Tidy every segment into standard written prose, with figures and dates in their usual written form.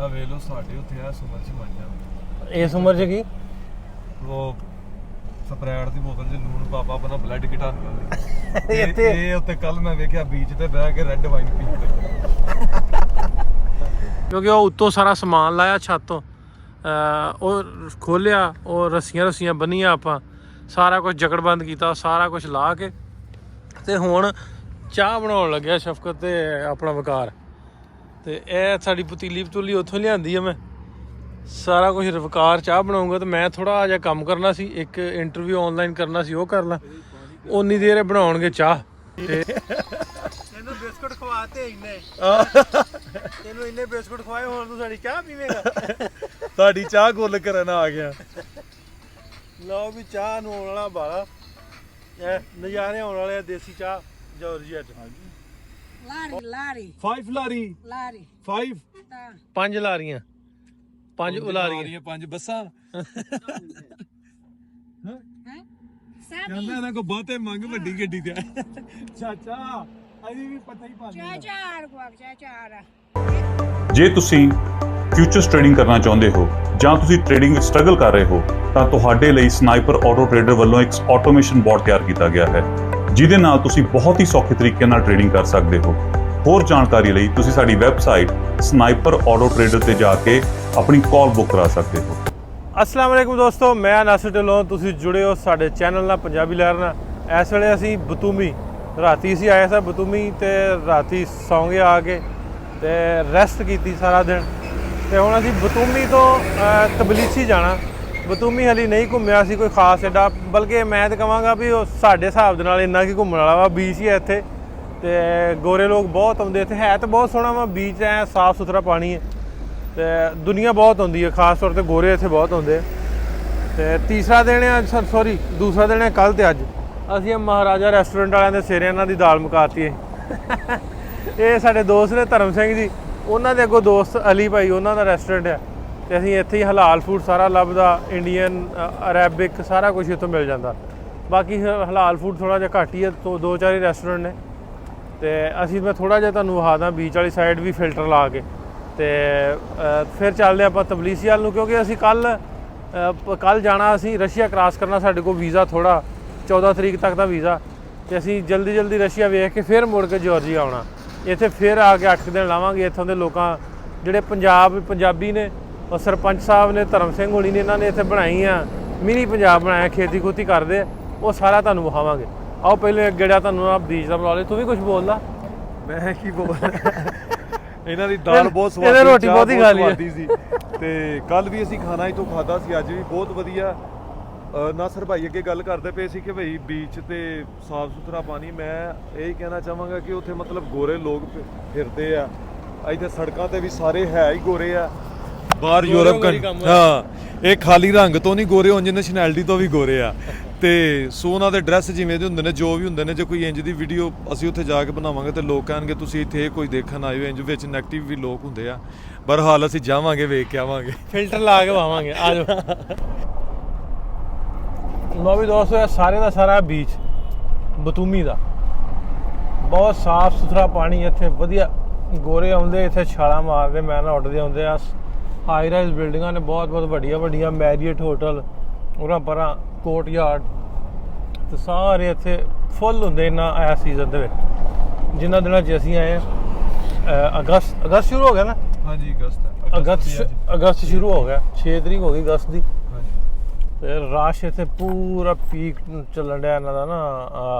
ਆ ਵੇਖ ਲਓ ਸਾਡੇ ਉੱਥੇ ਆ ਸਮਰ ਚ ਮਾਈਆਂ ਇਸ ਉਮਰ 'ਚ ਕੀ ਉਹ ਸਪਰੈਟ ਦੀ ਬੋਤਲ 'ਚ ਲੂਣ ਪਾਪਾ ਆਪਣਾ ਬਲੱਡ ਘਟਾ ਦਿੰਦੇ ਇਹ ਉੱਤੇ ਕੱਲ ਮੈਂ ਵੇਖਿਆ ਬੀਚ ਤੇ ਬਹਿ ਕੇ ਰੈੱਡ ਵਾਈਨ ਪੀਂਦੇ ਕਿਉਂਕਿ ਉਹ ਉੱਤੋਂ ਸਾਰਾ ਸਮਾਨ ਲਾਇਆ ਛੱਤ ਤੋਂ ਉਹ ਖੋਲਿਆ ਉਹ ਰੱਸੀਆਂ ਬੰਨੀਆਂ ਆਪਾਂ ਸਾਰਾ ਕੁਝ ਜਕੜਬੰਦ ਕੀਤਾ ਸਾਰਾ ਕੁਝ ਲਾ ਕੇ ਤੇ ਹੁਣ ਚਾਹ ਬਣਾਉਣ ਲੱਗਿਆ ਸ਼ਫਕਤ ਤੇ ਆਪਣਾ ਵਕਾਰ ਤੇ ਇਹ ਸਾਡੀ ਪਤੀਲੀ ਉੱਥੋਂ ਲਿਆਂਦੀ ਆ ਮੈਂ ਸਾਰਾ ਕੁਝ ਵਕਾਰ ਚਾਹ ਬਣਾਉਂਗਾ ਤੇ ਮੈਂ ਥੋੜਾ ਜਿਹਾ ਕੰਮ ਕਰਨਾ ਸੀ ਇੱਕ ਇੰਟਰਵਿਊ ਆਨਲਾਈਨ ਕਰਨਾ ਸੀ ਉਹ ਕਰ ਲਾਂ ਉਨੀ ਦੇਰ ਬਣਾਉਣਗੇ ਚਾਹ ਤੇ ਤੈਨੂੰ ਬਿਸਕੁਟ ਖਵਾਤੇ ਇੰਨੇ ਤੈਨੂੰ ਇੰਨੇ ਬਿਸਕੁਟ ਖਵਾਏ ਹੁਣ ਤੂੰ ਸਾਡੀ ਚਾਹ ਪੀਵੇਂਗਾ ਸਾਡੀ ਚਾਹ ਗੁੱਲ ਕਰਨ ਆ ਗਿਆ ਲਓ ਵੀ ਚਾਹ ਨੂੰ ਆਉਣ ਵਾਲਾ ਬਾਲਾ ਇਹ ਨਜ਼ਾਰੇ ਆਉਣ ਵਾਲੇ ਆ ਦੇਸੀ ਚਾਹ ਜਾਰਜੀਆ ਚ ਲਾਰੀ 5 ਲਾਰੀ 5 ਪੰਜ ਲਾਰੀਆਂ ਪੰਜ ਉਲਾਰੀਆਂ 5 ਬੱਸਾਂ ਕਹਿੰਦਾ ਇਹਨਾਂ ਕੋ ਬਹੁਤੇ ਮੰਗ ਵੱਡੀ ਗੱਡੀ ਤੇ ਚਾਚਾ ਅਜੀ ਵੀ ਪਤਾ ਹੀ ਪਾ ਜੇ ਤੁਸੀਂ ਫਿਊਚਰਸ ਟ੍ਰੇਡਿੰਗ ਕਰਨਾ ਚਾਹੁੰਦੇ ਹੋ ਜਾਂ ਤੁਸੀਂ ਟ੍ਰੇਡਿੰਗ ਵਿੱਚ ਸਟਰਗਲ ਕਰ ਰਹੇ ਹੋ ਤਾਂ ਤੁਹਾਡੇ ਲਈ ਸਨਾਈਪਰ ਆਟੋ ਟ੍ਰੇਡਰ ਵੱਲੋਂ ਇੱਕ ਆਟੋਮੇਸ਼ਨ ਬੋਟ ਤਿਆਰ ਕੀਤਾ ਗਿਆ ਹੈ ਜਿਹਦੇ ਨਾਲ ਤੁਸੀਂ ਬਹੁਤ ਹੀ ਸੌਖੇ ਤਰੀਕੇ ਨਾਲ ਟ੍ਰੇਡਿੰਗ ਕਰ ਸਕਦੇ ਹੋ ਹੋਰ ਜਾਣਕਾਰੀ ਲਈ ਤੁਸੀਂ ਸਾਡੀ ਵੈਬਸਾਈਟ ਸਨਾਈਪਰ ਆਟੋ ਟ੍ਰੇਡਰ ਤੇ ਜਾ ਕੇ ਆਪਣੀ ਕਾਲ ਬੁੱਕ ਕਰਾ ਸਕਦੇ ਹੋ। अस्सलाम वालेकुम दोस्तों मैं नासिर ढिल्लों तुसीं जुड़े हो साडे चैनल नाल पंजाबी लहर नाल इस वेले असीं बतूमी राती असीं आए सां बतूमी ते राती सौ गए आके ते रैस्ट कीती सारा दिन ते हुण असीं बतूमी तो तबलीसी जाना बतूमी हली नहीं घुम्मिया असीं कोई खास एडा बल्कि मैं तो कहांगा भी साडे हिसाब दे नाल इन्ना की घुम्मण वाला वा बीच ही है इत्थे ते गोरे लोग बहुत आउंदे इत्थे है तो बहुत सोहना वा बीच है साफ सुथरा पानी है ਤੇ ਦੁਨੀਆ ਬਹੁਤ ਆਉਂਦੀ ਹੈ ਖਾਸ ਤੌਰ ਤੇ ਗੋਰੇ ਇੱਥੇ ਬਹੁਤ ਆਉਂਦੇ ਤੇ ਤੀਸਰਾ ਦਿਨ ਹੈ ਸੌਰੀ ਦੂਸਰਾ ਦਿਨ ਹੈ ਕੱਲ ਤੇ ਅੱਜ ਅਸੀਂ ਮਹਾਰਾਜਾ ਰੈਸਟੋਰੈਂਟ ਵਾਲਿਆਂ ਦੇ ਸਿਰੇ ਇਹਨਾਂ ਦੀ ਦਾਲ ਮੁਕਾਤੀ ਹੈ ਇਹ ਸਾਡੇ ਦੋਸਤ ਨੇ ਧਰਮ ਸਿੰਘ ਜੀ ਉਹਨਾਂ ਦੇ ਅੱਗੋਂ ਦੋਸਤ ਅਲੀ ਭਾਈ ਉਹਨਾਂ ਦਾ ਰੈਸਟੋਰੈਂਟ ਹੈ ਤੇ ਅਸੀਂ ਇੱਥੇ ਹੀ ਹਲਾਲ ਫੂਡ ਸਾਰਾ ਲੱਭਦਾ ਇੰਡੀਅਨ ਅਰੈਬਿਕ ਸਾਰਾ ਕੁਝ ਇੱਥੋਂ ਮਿਲ ਜਾਂਦਾ ਬਾਕੀ ਹਲਾਲ ਫੂਡ ਥੋੜਾ ਜਿਹਾ ਘੱਟ ਹੀ ਹੈ ਦੋ ਚਾਰ ਹੀ ਰੈਸਟੋਰੈਂਟ ਨੇ ਤੇ ਅਸੀਂ ਮੈਂ ਥੋੜਾ ਜਿਹਾ ਤੁਹਾਨੂੰ ਵਿਖਾਦਾ ਬੀਚ ਵਾਲੀ ਸਾਈਡ ਵੀ ਫਿਲਟਰ ਲਾ ਕੇ ਤੇ ਫਿਰ ਚੱਲਦੇ ਆਪਾਂ ਤਬਲੀਸੀ ਵੱਲ ਨੂੰ ਕਿਉਂਕਿ ਅਸੀਂ ਕੱਲ ਜਾਣਾ ਅਸੀਂ ਰਸ਼ੀਆ ਕ੍ਰਾਸ ਕਰਨਾ ਸਾਡੇ ਕੋਲ ਵੀਜ਼ਾ ਥੋੜਾ 14 ਤਰੀਕ ਤੱਕ ਦਾ ਵੀਜ਼ਾ ਤੇ ਅਸੀਂ ਜਲਦੀ ਰਸ਼ੀਆ ਵੇਖ ਕੇ ਫਿਰ ਮੁੜ ਕੇ ਜਾਰਜੀਆ ਆਉਣਾ ਇੱਥੇ ਫਿਰ ਆ ਕੇ 8 ਦਿਨ ਲਾਵਾਂਗੇ ਇੱਥੋਂ ਦੇ ਲੋਕਾਂ ਜਿਹੜੇ ਪੰਜਾਬੀ ਨੇ ਉਹ ਸਰਪੰਚ ਸਾਹਿਬ ਨੇ ਧਰਮ ਸਿੰਘ ਹੋਣੀ ਨੇ ਇਹਨਾਂ ਨੇ ਇੱਥੇ ਬਣਾਈ ਆ ਮਿਨੀ ਪੰਜਾਬ ਬਣਾਇਆ ਖੇਤੀ ਖੂਤੀ ਕਰਦੇ ਉਹ ਸਾਰਾ ਤੁਹਾਨੂੰ ਵਿਖਾਵਾਂਗੇ ਆਓ ਪਹਿਲੇ ਗੇੜਾ ਤੁਹਾਨੂੰ ਆ ਬੀਚ ਦਾ ਬੁਲਾ ਲੈ ਤੂੰ ਵੀ ਕੁਝ ਬੋਲਦਾ ਮੈਂ ਕੀ ਬੋਲਦਾ ਇਹਨਾਂ ਦੀ ਦਾਲ ਬਹੁਤ ਸਵਾਦ ਇਹਨੇ ਰੋਟੀ ਬਹੁਤ ਹੀ ਖਾ ਲਈ ਸੀ ਤੇ ਕੱਲ ਵੀ ਅਸੀਂ ਖਾਣਾ ਇਥੋਂ ਖਾਦਾ ਸੀ ਅੱਜ ਵੀ ਬਹੁਤ ਵਧੀਆ ਨਾਸਰ ਭਾਈ ਅੱਗੇ ਗੱਲ ਕਰਦੇ ਪਏ ਸੀ ਕਿ ਭਾਈ ਬੀਚ ਤੇ ਸਾਫ ਸੁਥਰਾ ਪਾਣੀ ਮੈਂ ਇਹ ਕਹਿਣਾ ਚਾਹਾਂਗਾ ਕਿ ਉੱਥੇ ਮਤਲਬ ਗੋਰੇ ਲੋਕ ਫਿਰਦੇ ਆ ਇੱਥੇ ਸੜਕਾਂ ਤੇ ਵੀ ਸਾਰੇ ਹੈ ਹੀ ਗੋਰੇ ਆ ਬਾਹਰ ਯੂਰਪ ਹਾਂ ਇਹ ਖਾਲੀ ਰੰਗ ਤੋਂ ਨਹੀਂ ਗੋਰੇ ਉਂਝ ਨੈਸ਼ਨੈਲਿਟੀ ਤੋਂ ਵੀ ਗੋਰੇ ਆ ਤੇ ਸੋ ਉਹਨਾਂ ਦੇ ਡਰੈਸ ਜਿਵੇਂ ਦੇ ਹੁੰਦੇ ਨੇ ਜੋ ਵੀ ਹੁੰਦੇ ਨੇ ਜੇ ਕੋਈ ਇੰਜ ਦੀ ਵੀਡੀਓ ਅਸੀਂ ਉੱਥੇ ਜਾ ਕੇ ਬਣਾਵਾਂਗੇ ਤੇ ਲੋਕ ਕਹਿਣਗੇ ਤੁਸੀਂ ਇੱਥੇ ਕੋਈ ਦੇਖਣ ਆਏ ਹੋ ਇੰਜ ਵਿੱਚ ਨੈਗੇਟਿਵ ਵੀ ਲੋਕ ਹੁੰਦੇ ਆ ਪਰ ਹਾਲ ਅਸੀਂ ਜਾਵਾਂਗੇ ਵੇਖ ਕੇ ਆਵਾਂਗੇ ਫਿਲਟਰ ਲਾ ਕੇ ਆਵਾਂਗੇ ਆ ਜਾਓ ਲੋ ਵੀ ਦੋਸਤੋ ਇਹ ਸਾਰੇ ਦਾ ਸਾਰਾ ਬੀਚ ਬਤੂਮੀ ਦਾ ਬਹੁਤ ਸਾਫ ਸੁਥਰਾ ਪਾਣੀ ਇੱਥੇ ਵਧੀਆ ਗੋਰੇ ਆਉਂਦੇ ਇੱਥੇ ਛਾਲਾਂ ਮਾਰਦੇ ਮੈਂ ਨਾ ਉੱਡਦੇ ਆਉਂਦੇ ਆ ਹਾਈ ਰਾਈਜ਼ ਬਿਲਡਿੰਗਾਂ ਨੇ ਬਹੁਤ ਵੱਡੀਆਂ ਮੈਰੀਅਟ ਹੋਟਲ ਉਹਨਾਂ ਪਰਾਂ ਕੋਰਟ ਯਾਰਡ ਤੇ ਸਾਰੇ ਇੱਥੇ ਫੁੱਲ ਹੁੰਦੇ ਇਹਨਾਂ ਇਸ ਸੀਜ਼ਨ ਦੇ ਵਿੱਚ ਜਿਨ੍ਹਾਂ ਦਿਨਾਂ 'ਚ ਅਸੀਂ ਆਏ ਅਗਸਤ ਸ਼ੁਰੂ ਹੋ ਗਿਆ ਨਾ ਹਾਂਜੀ ਅਗਸਤ ਸ਼ੁਰੂ ਹੋ ਗਿਆ 6 ਤਰੀਕ ਹੋ ਗਈ ਅਗਸਤ ਦੀ ਤੇ ਰਸ਼ ਇੱਥੇ ਪੂਰਾ ਪੀਕ ਚੱਲਣ ਡਿਆ ਇਹਨਾਂ ਦਾ ਨਾ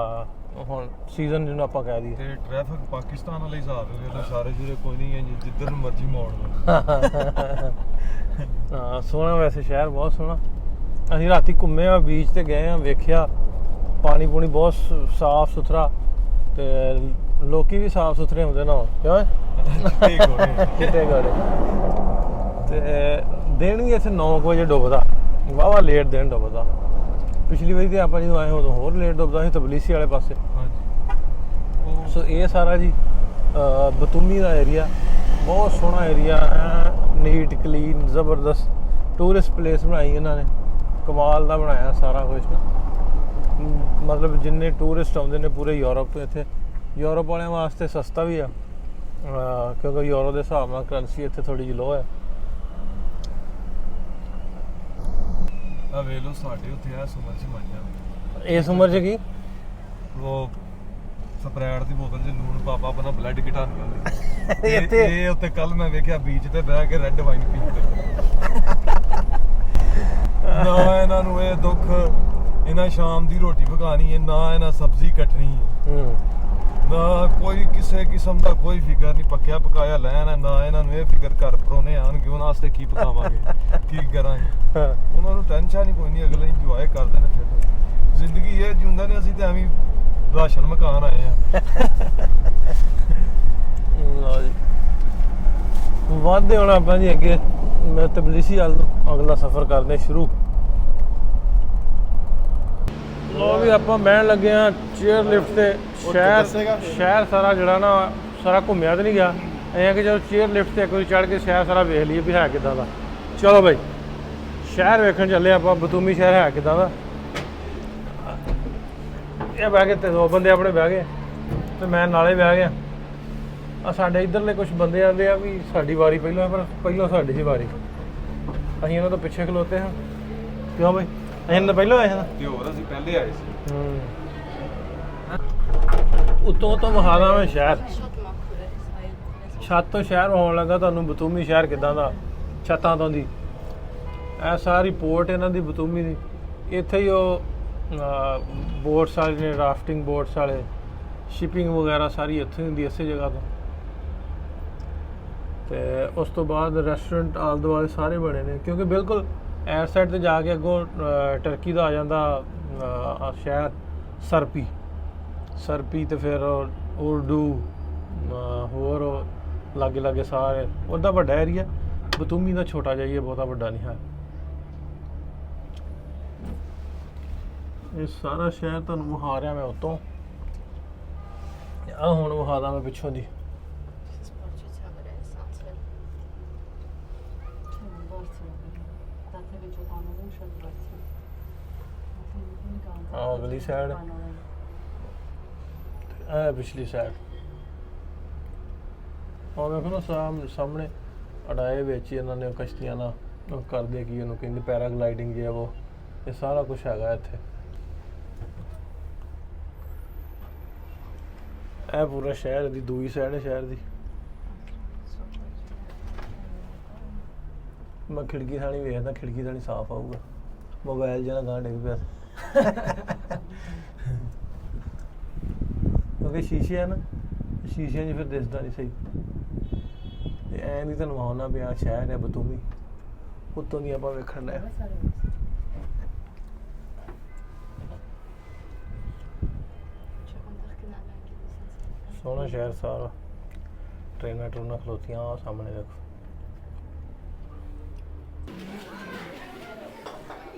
ਹੁਣ ਸੀਜ਼ਨ ਜਿਹਨੂੰ ਆਪਾਂ ਕਹਿ ਦਈਏ ਤੇ ਟ੍ਰੈਫਿਕ ਪਾਕਿਸਤਾਨ ਵਾਲੇ ਹਿਸਾਬ ਨਾਲ ਸਾਰੇ ਜੁਰੇ ਕੋਈ ਨਹੀਂ ਹੈ ਜਿੱਧਰ ਨੂੰ ਮਰਜ਼ੀ ਮੋੜ ਲਓ ਹਾਂ ਸੋਹਣਾ ਵੈਸੇ ਸ਼ਹਿਰ ਬਹੁਤ ਸੋਹਣਾ ਅਸੀਂ ਰਾਤੀ ਘੁੰਮੇ ਆ ਬੀਚ ਤੇ ਗਏ ਆ ਵੇਖਿਆ ਪਾਣੀ ਪੂਣੀ ਬਹੁਤ ਸਾਫ ਸੁਥਰਾ ਤੇ ਲੋਕੀ ਵੀ ਸਾਫ ਸੁਥਰੇ ਹੁੰਦੇ ਨਾ ਕਿਉਂ ਕਿਤੇ ਗੋੜੇ ਤੇ ਦਿਨ ਵੀ ਇੱਥੇ 9 ਵਜੇ ਡੁੱਬਦਾ ਵਾਵਾ ਲੇਟ ਦਿਨ ਡੁੱਬਦਾ ਪਿਛਲੀ ਵਾਰੀ ਤੇ ਆਪਾਂ ਜਦੋਂ ਆਏ ਉਦੋਂ ਹੋਰ ਲੇਟ ਡੁੱਬਦਾ ਸੀ ਤਬਲੀਸੀ ਵਾਲੇ ਪਾਸੇ ਹਾਂਜੀ ਸੋ ਇਹ ਸਾਰਾ ਜੀ ਬਤੂਮੀ ਦਾ ਏਰੀਆ ਬਹੁਤ ਸੋਹਣਾ ਏਰੀਆ ਨੀਟ ਕਲੀਨ ਜ਼ਬਰਦਸਤ ਟੂਰਿਸਟ ਪਲੇਸ ਬਣਾਈ ਇਹਨਾਂ ਨੇ ਕਮਾਲ ਦਾ ਬਣਾਇਆ ਸਾਰਾ ਕੁਝ ਮਤਲਬ ਜਿੰਨੇ ਟੂਰਿਸਟ ਆਉਂਦੇ ਨੇ ਪੂਰੇ ਯੂਰਪ ਤੋਂ ਇੱਥੇ ਯੂਰਪ ਵਾਲਿਆਂ ਵਾਸਤੇ ਸਸਤਾ ਵੀ ਆ ਕਿਉਂਕਿ ਯੂਰੋ ਦੇ ਹਿਸਾਬ ਨਾਲ ਕਰੰਸੀ ਇੱਥੇ ਥੋੜੀ ਜਿਹੀ ਲੋ ਹੈ ਆ ਵੇਖ ਲਓ ਸਾਡੇ ਉੱਥੇ ਆ ਸਮਰ ਚ ਮਾਈਆਂ ਇਸ ਉਮਰ 'ਚ ਕੀ ਉਹ ਸਪਰੈਟ ਦੀ ਬੋਤਲ 'ਚ ਲੂਣ ਪਾਪਾ ਆਪਣਾ ਬਲੱਡ ਘਟਾਉਣ ਵਾਲੀ ਇੱਥੇ- ਇਹ ਉੱਤੇ ਕੱਲ ਮੈਂ ਵੇਖਿਆ ਬੀਚ ਤੇ ਬਹਿ ਕੇ ਰੈੱਡ ਵਾਈਨ ਪੀਂਦੇ ਨਾ ਇਹਨਾਂ ਨੂੰ ਇਹ ਦੁੱਖ ਇਹਨਾਂ ਸ਼ਾਮ ਦੀ ਰੋਟੀ ਪਕਾਣੀ ਹੈ ਨਾ ਇਹਨਾਂ ਸਬਜ਼ੀ ਕੱਟਣੀ ਹੈ ਨਾ ਕੋਈ ਕਿਸੇ ਕਿਸਮ ਦਾ ਕੋਈ ਫਿਕਰ ਨਹੀਂ ਪੱਕਿਆ ਪਕਾਇਆ ਲੈਣ ਹੈ ਨਾ ਇਹਨਾਂ ਨੂੰ ਇਹ ਫਿਕਰ ਘਰ ਪਰੋਣੇ ਆਣਗੇ ਉਹਨਾਂ ਵਾਸਤੇ ਕੀ ਪਕਾਵਾਂਗੇ ਕੀ ਕਰਾਂਗੇ ਉਹਨਾਂ ਨੂੰ ਟੈਨਸ਼ਨ ਹੀ ਕੋਈ ਨਹੀਂ ਅਗਲੇ ਇੰਜੋਏ ਕਰਦੇ ਨੇ ਫਿਰ ਜ਼ਿੰਦਗੀ ਇਹ ਜਿਉਂਦੇ ਨੇ ਅਸੀਂ ਤੇ ਐਵੇਂ ਰਾਸ਼ਨ ਮਕਾਨ ਆਏ ਆ ਲਓ ਜੀ ਵਧਦੇ ਹੁਣ ਆਪਾਂ ਜੀ ਅੱਗੇ ਮੈਂ ਤਬਲੀਸੀ ਵੱਲ ਨੂੰ ਅਗਲਾ ਸਫ਼ਰ ਕਰਦੇ ਸ਼ੁਰੂ। ਲੋ ਵੀ ਆਪਾਂ ਬਹਿਣ ਲੱਗੇ ਆ ਚੇਅਰ ਲਿਫਟ ਤੇ। ਸ਼ਹਿਰ ਸਾਰਾ ਜਿਹੜਾ ਨਾ ਸਾਰਾ ਘੁੰਮਿਆ ਤੇ ਨਹੀਂ ਗਿਆ, ਐਂ ਕਿ ਜਦੋਂ ਚੇਅਰ ਲਿਫਟ ਤੇ ਇੱਕ ਵਾਰੀ ਚੜ੍ਹ ਕੇ ਸ਼ਹਿਰ ਸਾਰਾ ਵੇਖ ਲਈਏ ਵੀ ਹੈ ਕਿੱਦਾਂ ਦਾ। ਚਲੋ ਬਾਈ ਸ਼ਹਿਰ ਵੇਖਣ ਚੱਲੇ ਆਪਾਂ, ਬਤੂਮੀ ਸ਼ਹਿਰ ਹੈ ਕਿੱਦਾਂ ਦਾ। ਇਹ ਬਹਿ ਕੇ ਤੇ ਦੋ ਬੰਦੇ ਆਪਣੇ ਬਹਿ ਗਏ ਤੇ ਮੈਂ ਨਾਲੇ ਬਹਿ ਗਿਆ। ਆ ਸਾਡੇ ਇੱਧਰਲੇ ਕੁਝ ਬੰਦੇ ਆਉਂਦੇ ਆ ਵੀ ਸਾਡੀ ਵਾਰੀ ਪਹਿਲਾਂ, ਪਰ ਪਹਿਲਾਂ ਸਾਡੀ ਸੀ ਵਾਰੀ, ਅਸੀਂ ਇਹਨਾਂ ਤੋਂ ਪਿੱਛੇ ਖਲੋਤੇ ਹਾਂ। ਕਿਉਂ ਬਈ ਅਸੀਂ ਤਾਂ ਪਹਿਲਾਂ ਆਏ ਹਾਂ ਤੇ ਹੋਰ ਅਸੀਂ ਪਹਿਲੇ ਆਏ ਸੀ। ਉੱਤੋਂ ਤੋਂ ਵਿਖਾਦਾ ਮੈਂ ਸ਼ਹਿਰ, ਛੱਤ ਤੋਂ ਸ਼ਹਿਰ ਹੋਣ ਲੱਗਾ ਤੁਹਾਨੂੰ ਬਤੂਮੀ ਸ਼ਹਿਰ ਕਿੱਦਾਂ ਦਾ ਛੱਤਾਂ ਤੋਂ ਦੀ। ਇਹ ਸਾਰੀ ਪੋਰਟ ਇਹਨਾਂ ਦੀ ਬਤੂਮੀ ਦੀ। ਇੱਥੇ ਹੀ ਉਹ ਬੋਟਸ ਵਾਲੇ ਨੇ, ਰਾਫਟਿੰਗ ਬੋਟਸ ਵਾਲੇ, ਸ਼ਿਪਿੰਗ ਵਗੈਰਾ ਸਾਰੀ ਇੱਥੇ ਹੁੰਦੀ ਇਸੇ ਜਗ੍ਹਾ ਤੋਂ। ਤੇ ਉਸ ਤੋਂ ਬਾਅਦ ਰੈਸਟੋਰੈਂਟ ਆਲੇ ਦੁਆਲੇ ਸਾਰੇ ਬਣੇ ਨੇ, ਕਿਉਂਕਿ ਬਿਲਕੁਲ ਐਸ ਸਾਈਡ ਤੇ ਜਾ ਕੇ ਅੱਗੋਂ ਟਰਕੀ ਦਾ ਆ ਜਾਂਦਾ ਸ਼ਹਿਰ ਸਰਪੀ ਤੇ ਫਿਰ ਉਰਦੂ ਹੋਰ ਲਾਗੇ ਲਾਗੇ ਸਾਰੇ। ਉਹਦਾ ਵੱਡਾ ਏਰੀਆ, ਬਤੂਮੀ ਦਾ ਛੋਟਾ ਜਿਹਾ ਹੀ ਹੈ, ਬਹੁਤਾ ਵੱਡਾ ਨਹੀਂ ਹੈ। ਇਹ ਸਾਰਾ ਸ਼ਹਿਰ ਤੁਹਾਨੂੰ ਵਿਖਾ ਰਿਹਾ ਮੈਂ ਉੱਤੋਂ। ਆ ਹੁਣ ਵਿਖਾਦਾ ਮੈਂ ਪਿੱਛੋਂ ਦੀ। ਅਗਲੀ ਸਾਈਡ ਇਹ ਪਿਛਲੀ ਸਾਈਡ ਉਹ ਵੇਖੋ ਨਾ ਸਾਹਮਣੇ ਅੜਾਏ ਵਿੱਚ ਇਹਨਾਂ ਨੇ ਕਸ਼ਤੀਆਂ ਨਾਲ ਉਹ ਕਰਦੇ ਕੀ ਉਹਨੂੰ ਕਹਿੰਦੇ ਪੈਰਾਗਲਾਈਡਿੰਗ ਜੇ ਉਹ, ਇਹ ਸਾਰਾ ਕੁਝ ਹੈਗਾ ਇੱਥੇ। ਇਹ ਪੂਰਾ ਸ਼ਹਿਰ ਦੀ ਦੂਈ ਸਾਈਡ ਹੈ ਸ਼ਹਿਰ ਦੀ। ਮੈਂ ਖਿੜਕੀ ਥਾਣੀ ਵੇਖਦਾ, ਖਿੜਕੀ ਥਾਣੀ ਸਾਫ਼ ਆਊਗਾ। ਮੋਬਾਈਲ ਜਿਹੜਾ ਗਾਂ ਡਿੱਗ ਪਿਆ ਕਿਉਂਕਿ ਸ਼ੀਸ਼ੇ ਆ ਨਾ, ਸ਼ੀਸ਼ਿਆਂ 'ਚ ਫਿਰ ਦਿਸਦਾ ਨਹੀਂ ਸਹੀ। ਤੇ ਐਂ ਨਹੀਂ ਤੁਹਾਨੂੰ ਆਉਣਾ ਵੀ ਆਹ ਸ਼ਹਿਰ ਹੈ ਬਤੂਮੀ, ਉੱਤੋਂ ਦੀ ਆਪਾਂ ਵੇਖਣ ਡਿਆ। ਸੋਹਣਾ ਸ਼ਹਿਰ ਸਾਰਾ, ਟ੍ਰੇਨਾਂ ਟਰੂਨਾਂ ਖਲੋਤੀਆਂ ਆ ਸਾਹਮਣੇ ਦੇਖੋ।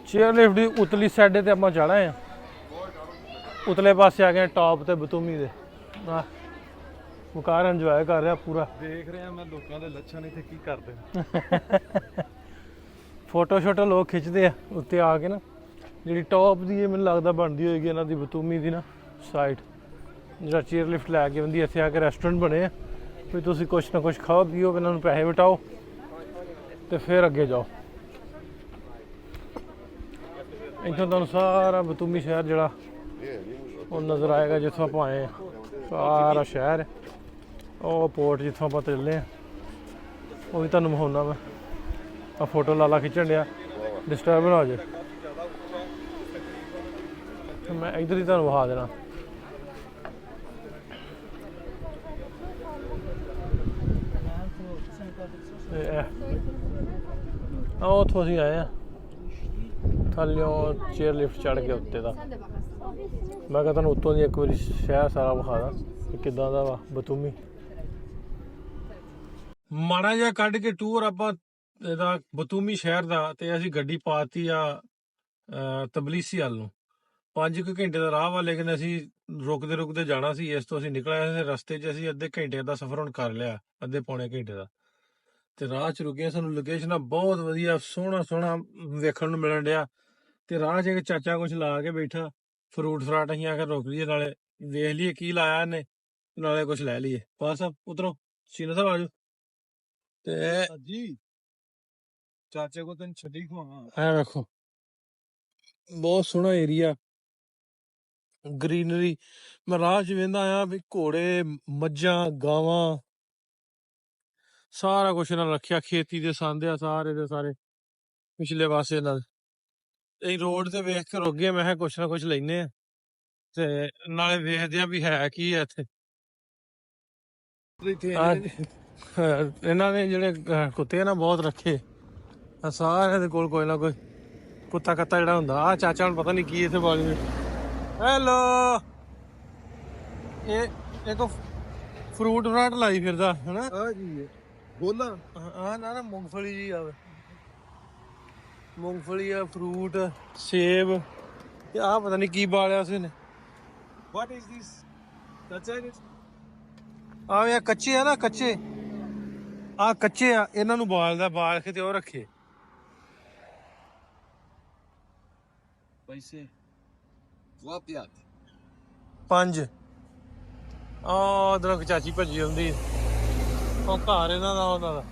ਚੇਅਰ ਲਿਫਟ ਦੀ ਉਤਲੀ ਸਾਈਡ ਤੇ ਆਪਾਂ ਚੜ੍ਹ ਆਏ ਆ, ਉਤਲੇ ਪਾਸੇ ਆ ਗਏ ਟੌਪ ਤੇ ਬਤੂਮੀ ਦੇ। ਆਹ ਮੁਕਾਰ ਇੰਜੋਏ ਕਰ ਰਿਹਾ ਪੂਰਾ। ਦੇਖ ਰਿਹਾ ਮੈਂ ਲੋਕਾਂ ਦੇ ਲੱਛਣ ਇੱਥੇ ਕੀ ਕਰਦੇ ਨੇ। ਫੋਟੋ ਸ਼ੋਟੋ ਲੋਕ ਖਿੱਚਦੇ ਆ ਉੱਤੇ ਆ ਕੇ ਨਾ। ਜਿਹੜੀ ਟੌਪ ਦੀ ਇਹ ਮੈਨੂੰ ਲੱਗਦਾ ਬਣਦੀ ਹੋਏਗੀ ਇਹਨਾਂ ਦੀ ਬਤੂਮੀ ਦੀ ਨਾ ਸਾਈਡ, ਜਿਹੜਾ ਚੇਅਰ ਲਿਫਟ ਲੈ ਕੇ ਆਉਂਦੀ। ਇੱਥੇ ਆ ਕੇ ਰੈਸਟੋਰੈਂਟ ਬਣੇ ਆ ਵੀ ਤੁਸੀਂ ਕੁਛ ਨਾ ਕੁਛ ਖਾਓ ਪੀਓ, ਇਹਨਾਂ ਨੂੰ ਪੈਸੇ ਵਟਾਓ ਤੇ ਫਿਰ ਅੱਗੇ ਜਾਓ। ਇੱਥੋਂ ਤੁਹਾਨੂੰ ਸਾਰਾ ਬਤੂਮੀ ਸ਼ਹਿਰ ਜਿਹੜਾ ਉਹ ਨਜ਼ਰ ਆਏਗਾ ਜਿੱਥੋਂ ਆਪਾਂ ਆਏ ਆ। ਸਾਰਾ ਸ਼ਹਿਰ, ਉਹ ਪੋਰਟ ਜਿੱਥੋਂ ਆਪਾਂ ਚੱਲੇ ਆ ਉਹ ਵੀ ਤੁਹਾਨੂੰ ਵਿਖਾਉਣਾ ਮੈਂ। ਆ ਫੋਟੋ ਲਾਲਾ ਖਿੱਚਣ ਡਿਆ, ਡਿਸਟਰਬ ਨਾ ਹੋ ਜਾਏ। ਮੈਂ ਇੱਧਰ ਹੀ ਤੁਹਾਨੂੰ ਵਿਖਾ ਦੇਣਾ। ਉੱਥੋਂ ਅਸੀਂ ਆਏ ਆ ਥੱਲਿਓਂ ਚੇਅਰ ਲਿਫਟ ਚੜ੍ਹ ਕੇ ਉੱਤੇ ਦਾ। ਮੈਂ ਕਿਹਾ ਤੁਹਾਨੂੰ ਉੱਤੋਂ ਦੀ ਇੱਕ ਵਾਰੀ ਸ਼ਹਿਰ ਸਾਰਾ ਵਿਖਾ ਦਾਂ ਕਿ ਕਿੱਦਾਂ ਦਾ ਵਾ ਬਤੂਮੀ। ਮਾੜਾ ਜਿਹਾ ਕੱਢ ਕੇ ਟੂਰ ਆਪਾਂ ਇਹਦਾ ਬਤੂਮੀ ਸ਼ਹਿਰ ਦਾ, ਤੇ ਅਸੀਂ ਗੱਡੀ ਪਾਤੀ ਆ ਤਬਲੀਸੀ ਵੱਲ ਨੂੰ। 5 ਘੰਟੇ ਦਾ ਰਾਹ ਵਾ, ਲੇਕਿਨ ਅਸੀਂ ਰੁਕਦੇ ਰੁਕਦੇ ਜਾਣਾ ਸੀ, ਇਸ ਤੋਂ ਅਸੀਂ ਨਿਕਲਿਆ ਸੀ। ਰਸਤੇ 'ਚ ਅਸੀਂ ਅੱਧੇ ਘੰਟੇ ਦਾ ਸਫ਼ਰ ਹੁਣ ਕਰ ਲਿਆ, ਅੱਧੇ ਪੌਣੇ ਘੰਟੇ ਦਾ। ਤੇ ਰਾਹ 'ਚ ਰੁਕੇ, ਸਾਨੂੰ ਲੋਕੇਸ਼ਨਾਂ ਬਹੁਤ ਵਧੀਆ ਸੋਹਣਾ ਵੇਖਣ ਨੂੰ ਮਿਲਣ ਡਿਆ। ਤੇ ਰਾਹ 'ਚ ਇੱਕ ਚਾਚਾ ਕੁਛ ਲਾ ਕੇ ਬੈਠਾ ਫਰੂਟ ਫਰਾਟ, ਅਸੀਂ ਆ ਕੇ ਰੁਕ ਲਈਏ, ਨਾਲੇ ਵੇਖ ਲਈਏ ਕੀ ਲਾਇਆ ਇਹਨੇ, ਨਾਲੇ ਕੁਛ ਲੈ ਲਈਏ। ਪਾਸ ਸਾਹਿਬ ਉਤਰੋ, ਸੀਨਾ ਸਾਹਿਬ ਆਜੋ। ਤੇ ਜੀ ਚਾਚੇ ਕੋ ਤੈਨੂੰ ਛੱਡੀ ਖਵਾਵਾਂ। ਐ ਵੇਖੋ ਬਹੁਤ ਸੋਹਣਾ ਏਰੀਆ, ਗ੍ਰੀਨਰੀ। ਮੈਂ ਰਾਹ 'ਚ ਵੇਂਦਾ ਆਇਆ ਵੀ ਘੋੜੇ, ਮੱਝਾਂ, ਗਾਵਾਂ, ਸਾਰਾ ਕੁਛ ਇਹਨਾਂ ਨੇ ਰੱਖਿਆ। ਖੇਤੀ ਦੇ ਸੰਦ ਆ ਸਾਰੇ ਦੇ ਸਾਰੇ ਪਿਛਲੇ ਪਾਸੇ ਨਾਲ। ਅਸੀਂ ਰੋਡ ਤੇ ਵੇਖ ਕੇ ਰੁਕ ਗਏ, ਮੈਂ ਕਿਹਾ ਕੁਛ ਨਾ ਕੁਛ ਲੈਨੇ ਆ ਤੇ ਨਾਲੇ ਵੇਖਦੇ ਆ ਵੀ ਹੈ ਕੀ ਆ ਇੱਥੇ। ਇਹਨਾਂ ਨੇ ਜਿਹੜੇ ਕੁੱਤੇ ਆ ਨਾ ਬਹੁਤ ਰੱਖੇ ਆ, ਸਾਰਿਆਂ ਦੇ ਕੋਲ ਕੋਈ ਨਾ ਕੋਈ ਕੁੱਤਾ ਕੱਤਾ ਜਿਹੜਾ ਹੁੰਦਾ। ਆ ਚਾਚਾ ਹੁਣ ਪਤਾ ਨਹੀਂ ਕੀ ਇੱਥੇ ਬਾਗ ਵਿੱਚ। ਹੈਲੋ, ਇਹ ਇੱਕ ਫਰੂਟ ਫਰਾਟ ਲਾਈ ਫਿਰਦਾ ਹਨਾ। ਆ ਜੀ ਬੋਲਾ ਆ ਨਾ ਮੂੰਗਫਲੀ ਜੀ ਆਵੇ, ਮੂੰਗਫਲੀ ਆ, ਫਰੂਟ, ਸੇਬ, ਤੇ ਆ ਪਤਾ ਨਹੀਂ ਕੀ ਬਾਲਿਆ ਉਸਨੇ। What is this? ਚਾਚਾ ਇਹ ਆ ਵੇ ਕੱਚੇ ਆ ਨਾ, ਕੱਚੇ ਆ, ਕੱਚੇ ਆ, ਇਹਨਾਂ ਨੂੰ ਬਾਲਦਾ, ਬਾਲ ਕੇ ਤੇ ਉਹ ਰੱਖੇ। ਪੈਸੇ ਵਾਪਿਆਤ 5 ਆ ਉਧਰੋਂ ਚਾਚੀ ਭੱਜੀ ਆਉਂਦੀ, ਉਹ ਘਰ ਇਹਨਾਂ ਦਾ ਉਹਨਾਂ ਦਾ।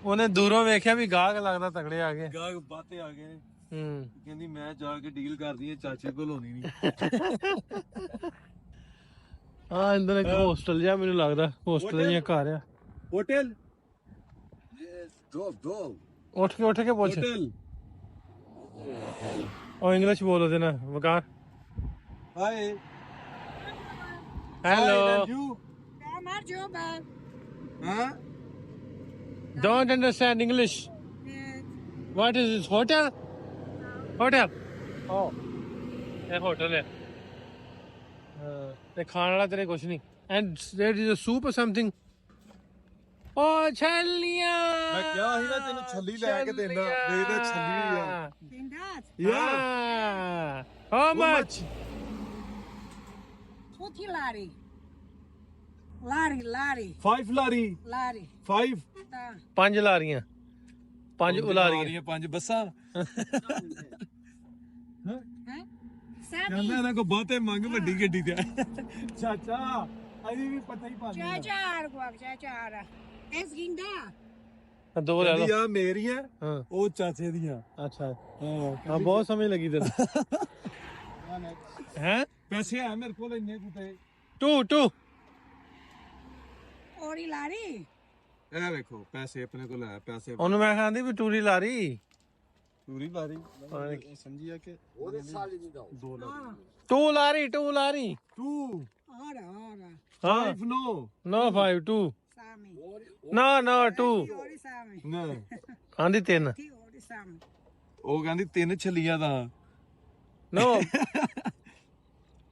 ਉਹਨੇ ਦੂਰੋਂ ਵੇਖਿਆ ਵੀ ਗਾਹਕ ਲੱਗਦਾ ਤਗੜੇ ਆ ਗਏ। ਗਾਹਕ ਬਾਤੇ ਆ ਗਏ। ਹੂੰ, ਕਹਿੰਦੀ ਮੈਂ ਜਾ ਕੇ ਡੀਲ ਕਰਦੀ ਆ, ਚਾਚੇ ਕੋਲ ਹੋਣੀ ਨਹੀਂ। ਆ ਅੰਦਰ ਇੱਕ ਹੋਸਟਲ ਜਿਹਾ ਮੈਨੂੰ ਲੱਗਦਾ, ਹੋਸਟਲ ਜਿਹਾ ਘਰ ਆ। ਹੋਟਲ ਉੱਠ ਕੇ ਪੁੱਛ, ਹੋਟਲ ਉਹ ਇੰਗਲਿਸ਼ ਬੋਲ ਉਹਦੇ ਨਾਲ ਵਕਾਰ। ਹਾਏ hello, you Come on, Juba. ਹਾਂ don't understand English. What is this, hotel? Hotel? Oh, ਇਹ ਹੋਟਲ ਹੈ। ਤੇ ਖਾਣ ਵਾਲਾ ਤੇਰੇ ਕੁਛ ਨਹੀਂ। And there is a soup or something. Oh, ਛੱਲੀਆਂ। ਮੈਂ ਕਿਹਾ ਸੀ ਨਾ ਤੈਨੂੰ ਛੱਲੀ ਲੈ ਕੇ ਦੇਣਾ, ਵੇਖਦਾ ਛੱਲੀ ਆ। In that. Yeah. How much? 20 lari. Lari. 5 Lari Lari. 5 Ta. 5 ਲਾਰੀਆਂ, 5 ਉਲਾਰੀਆਂ। 5 ਬੱਸਾਂ। Huh? ਕਹਿੰਦਾ Sami. ਇਹਨਾਂ ਕੋ ਬਹੁਤੇ ਮੰਗ ਵੱਡੀ ਗੱਡੀ ਤੇ। ਚਾਚਾ ਅਜੀ ਵੀ ਪਤਾ ਹੀ ਪਾ Jajar, guac, jajar. Es ginda. ਦੋ ਲੈ ਲਓ। ਆ ਮੇਰੀਆਂ, ਹਾਂ, ਉਹ ਚਾਚੇ ਦੀਆਂ। ਅੱਛਾ। ਹਾਂ ਹਾਂ, ਬਹੁਤ ਸਮਝ ਲੱਗੀ ਤੈਨੂੰ। ਹੈ ਪੈਸੇ ਆ ਮੇਰੇ ਕੋਲ ਇੰਨੇ ਕੁਤੇ। To Ori lari. ਇਹ ਵੇਖੋ ਪੈਸੇ ਆਪਣੇ ਕੋਲ ਆ, ਪੈਸੇ ਉਹਨੂੰ ਮੈਂ ਖਾਂਦੀ ਵੀ ਟੂਰੀ ਲਾਰੀ। ਪੂਰੀ ਲਾਰੀ ਸਮਝਿਆ ਕਿ ਉਹਦੇ ਸਾਲੇ ਦੀ ਦਾ 2 ਲੱਖ। ਟੂ ਲਾਰੀ 2 Ora. ਹਾਂ, 5 ਨੋ no 5 2 Sami. no 2 Ori Sami. ਨਾ ਆਂਦੀ 3 Ti ori Sami. ਉਹ ਕਹਿੰਦੀ 3 ਛੱਲੀਆਂ ਦਾ no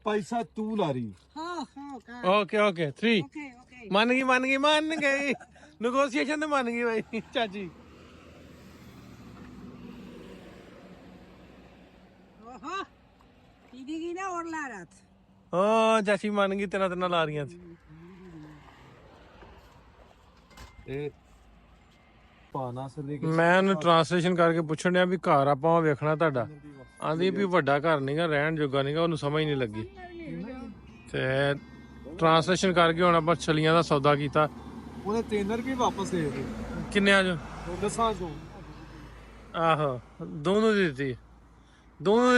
ਪੈਸਾ ਤੂੰ ਲਾਰੀ। Ka. Okay 3 Okay. ਮੰਨ ਗਈ ਨੈਗੋਸ਼ੀਏਸ਼ਨ ਤੇ ਮੰਨ ਗਈ ਬਾਈ ਚਾਚੀ। Oho. Hindi gina or larat. ਹਾਂ, ਚਾਚੀ ਮੰਨ ਗਈ, ਤਿੰਨਾਂ ਲਾਰੀਆਂ ਚ। ਇਹ ਪਾਣਾ ਸਲੇ ਮੈਂ ਉਹਨੂੰ ਟਰਾਂਸਲੇਸ਼ਨ ਕਰਕੇ ਪੁੱਛਣ ਡਿਆ ਵੀ ਘਰ ਆਪਾਂ ਵੇਖਣਾ ਤੁਹਾਡਾ। ਆਂਦੀ ਵੀ ਵੱਡਾ ਘਰ ਨਹੀਂਗਾ, ਰਹਿਣ ਜੋਗਾ ਨਹੀਂਗਾ, ਉਹਨੂੰ ਸਮਝ ਨਹੀਂ ਲੱਗੀ। ਤੇ ਟਰਾਂਸਲੇਸ਼ਨ ਕਰਕੇ ਹੁਣ ਆਪਾਂ ਛਲੀਆਂ ਦਾ ਸੌਦਾ ਕੀਤਾ। ਉਹਨੇ 3 ਰੁਪਏ ਵਾਪਸ ਦੇ ਦਿੱਤੇ। ਕਿੰਨਿਆਂ ਚ? ਦੱਸਾਂ ਤੂੰ ਆਹੋ, ਦੋਨੋਂ ਦੀ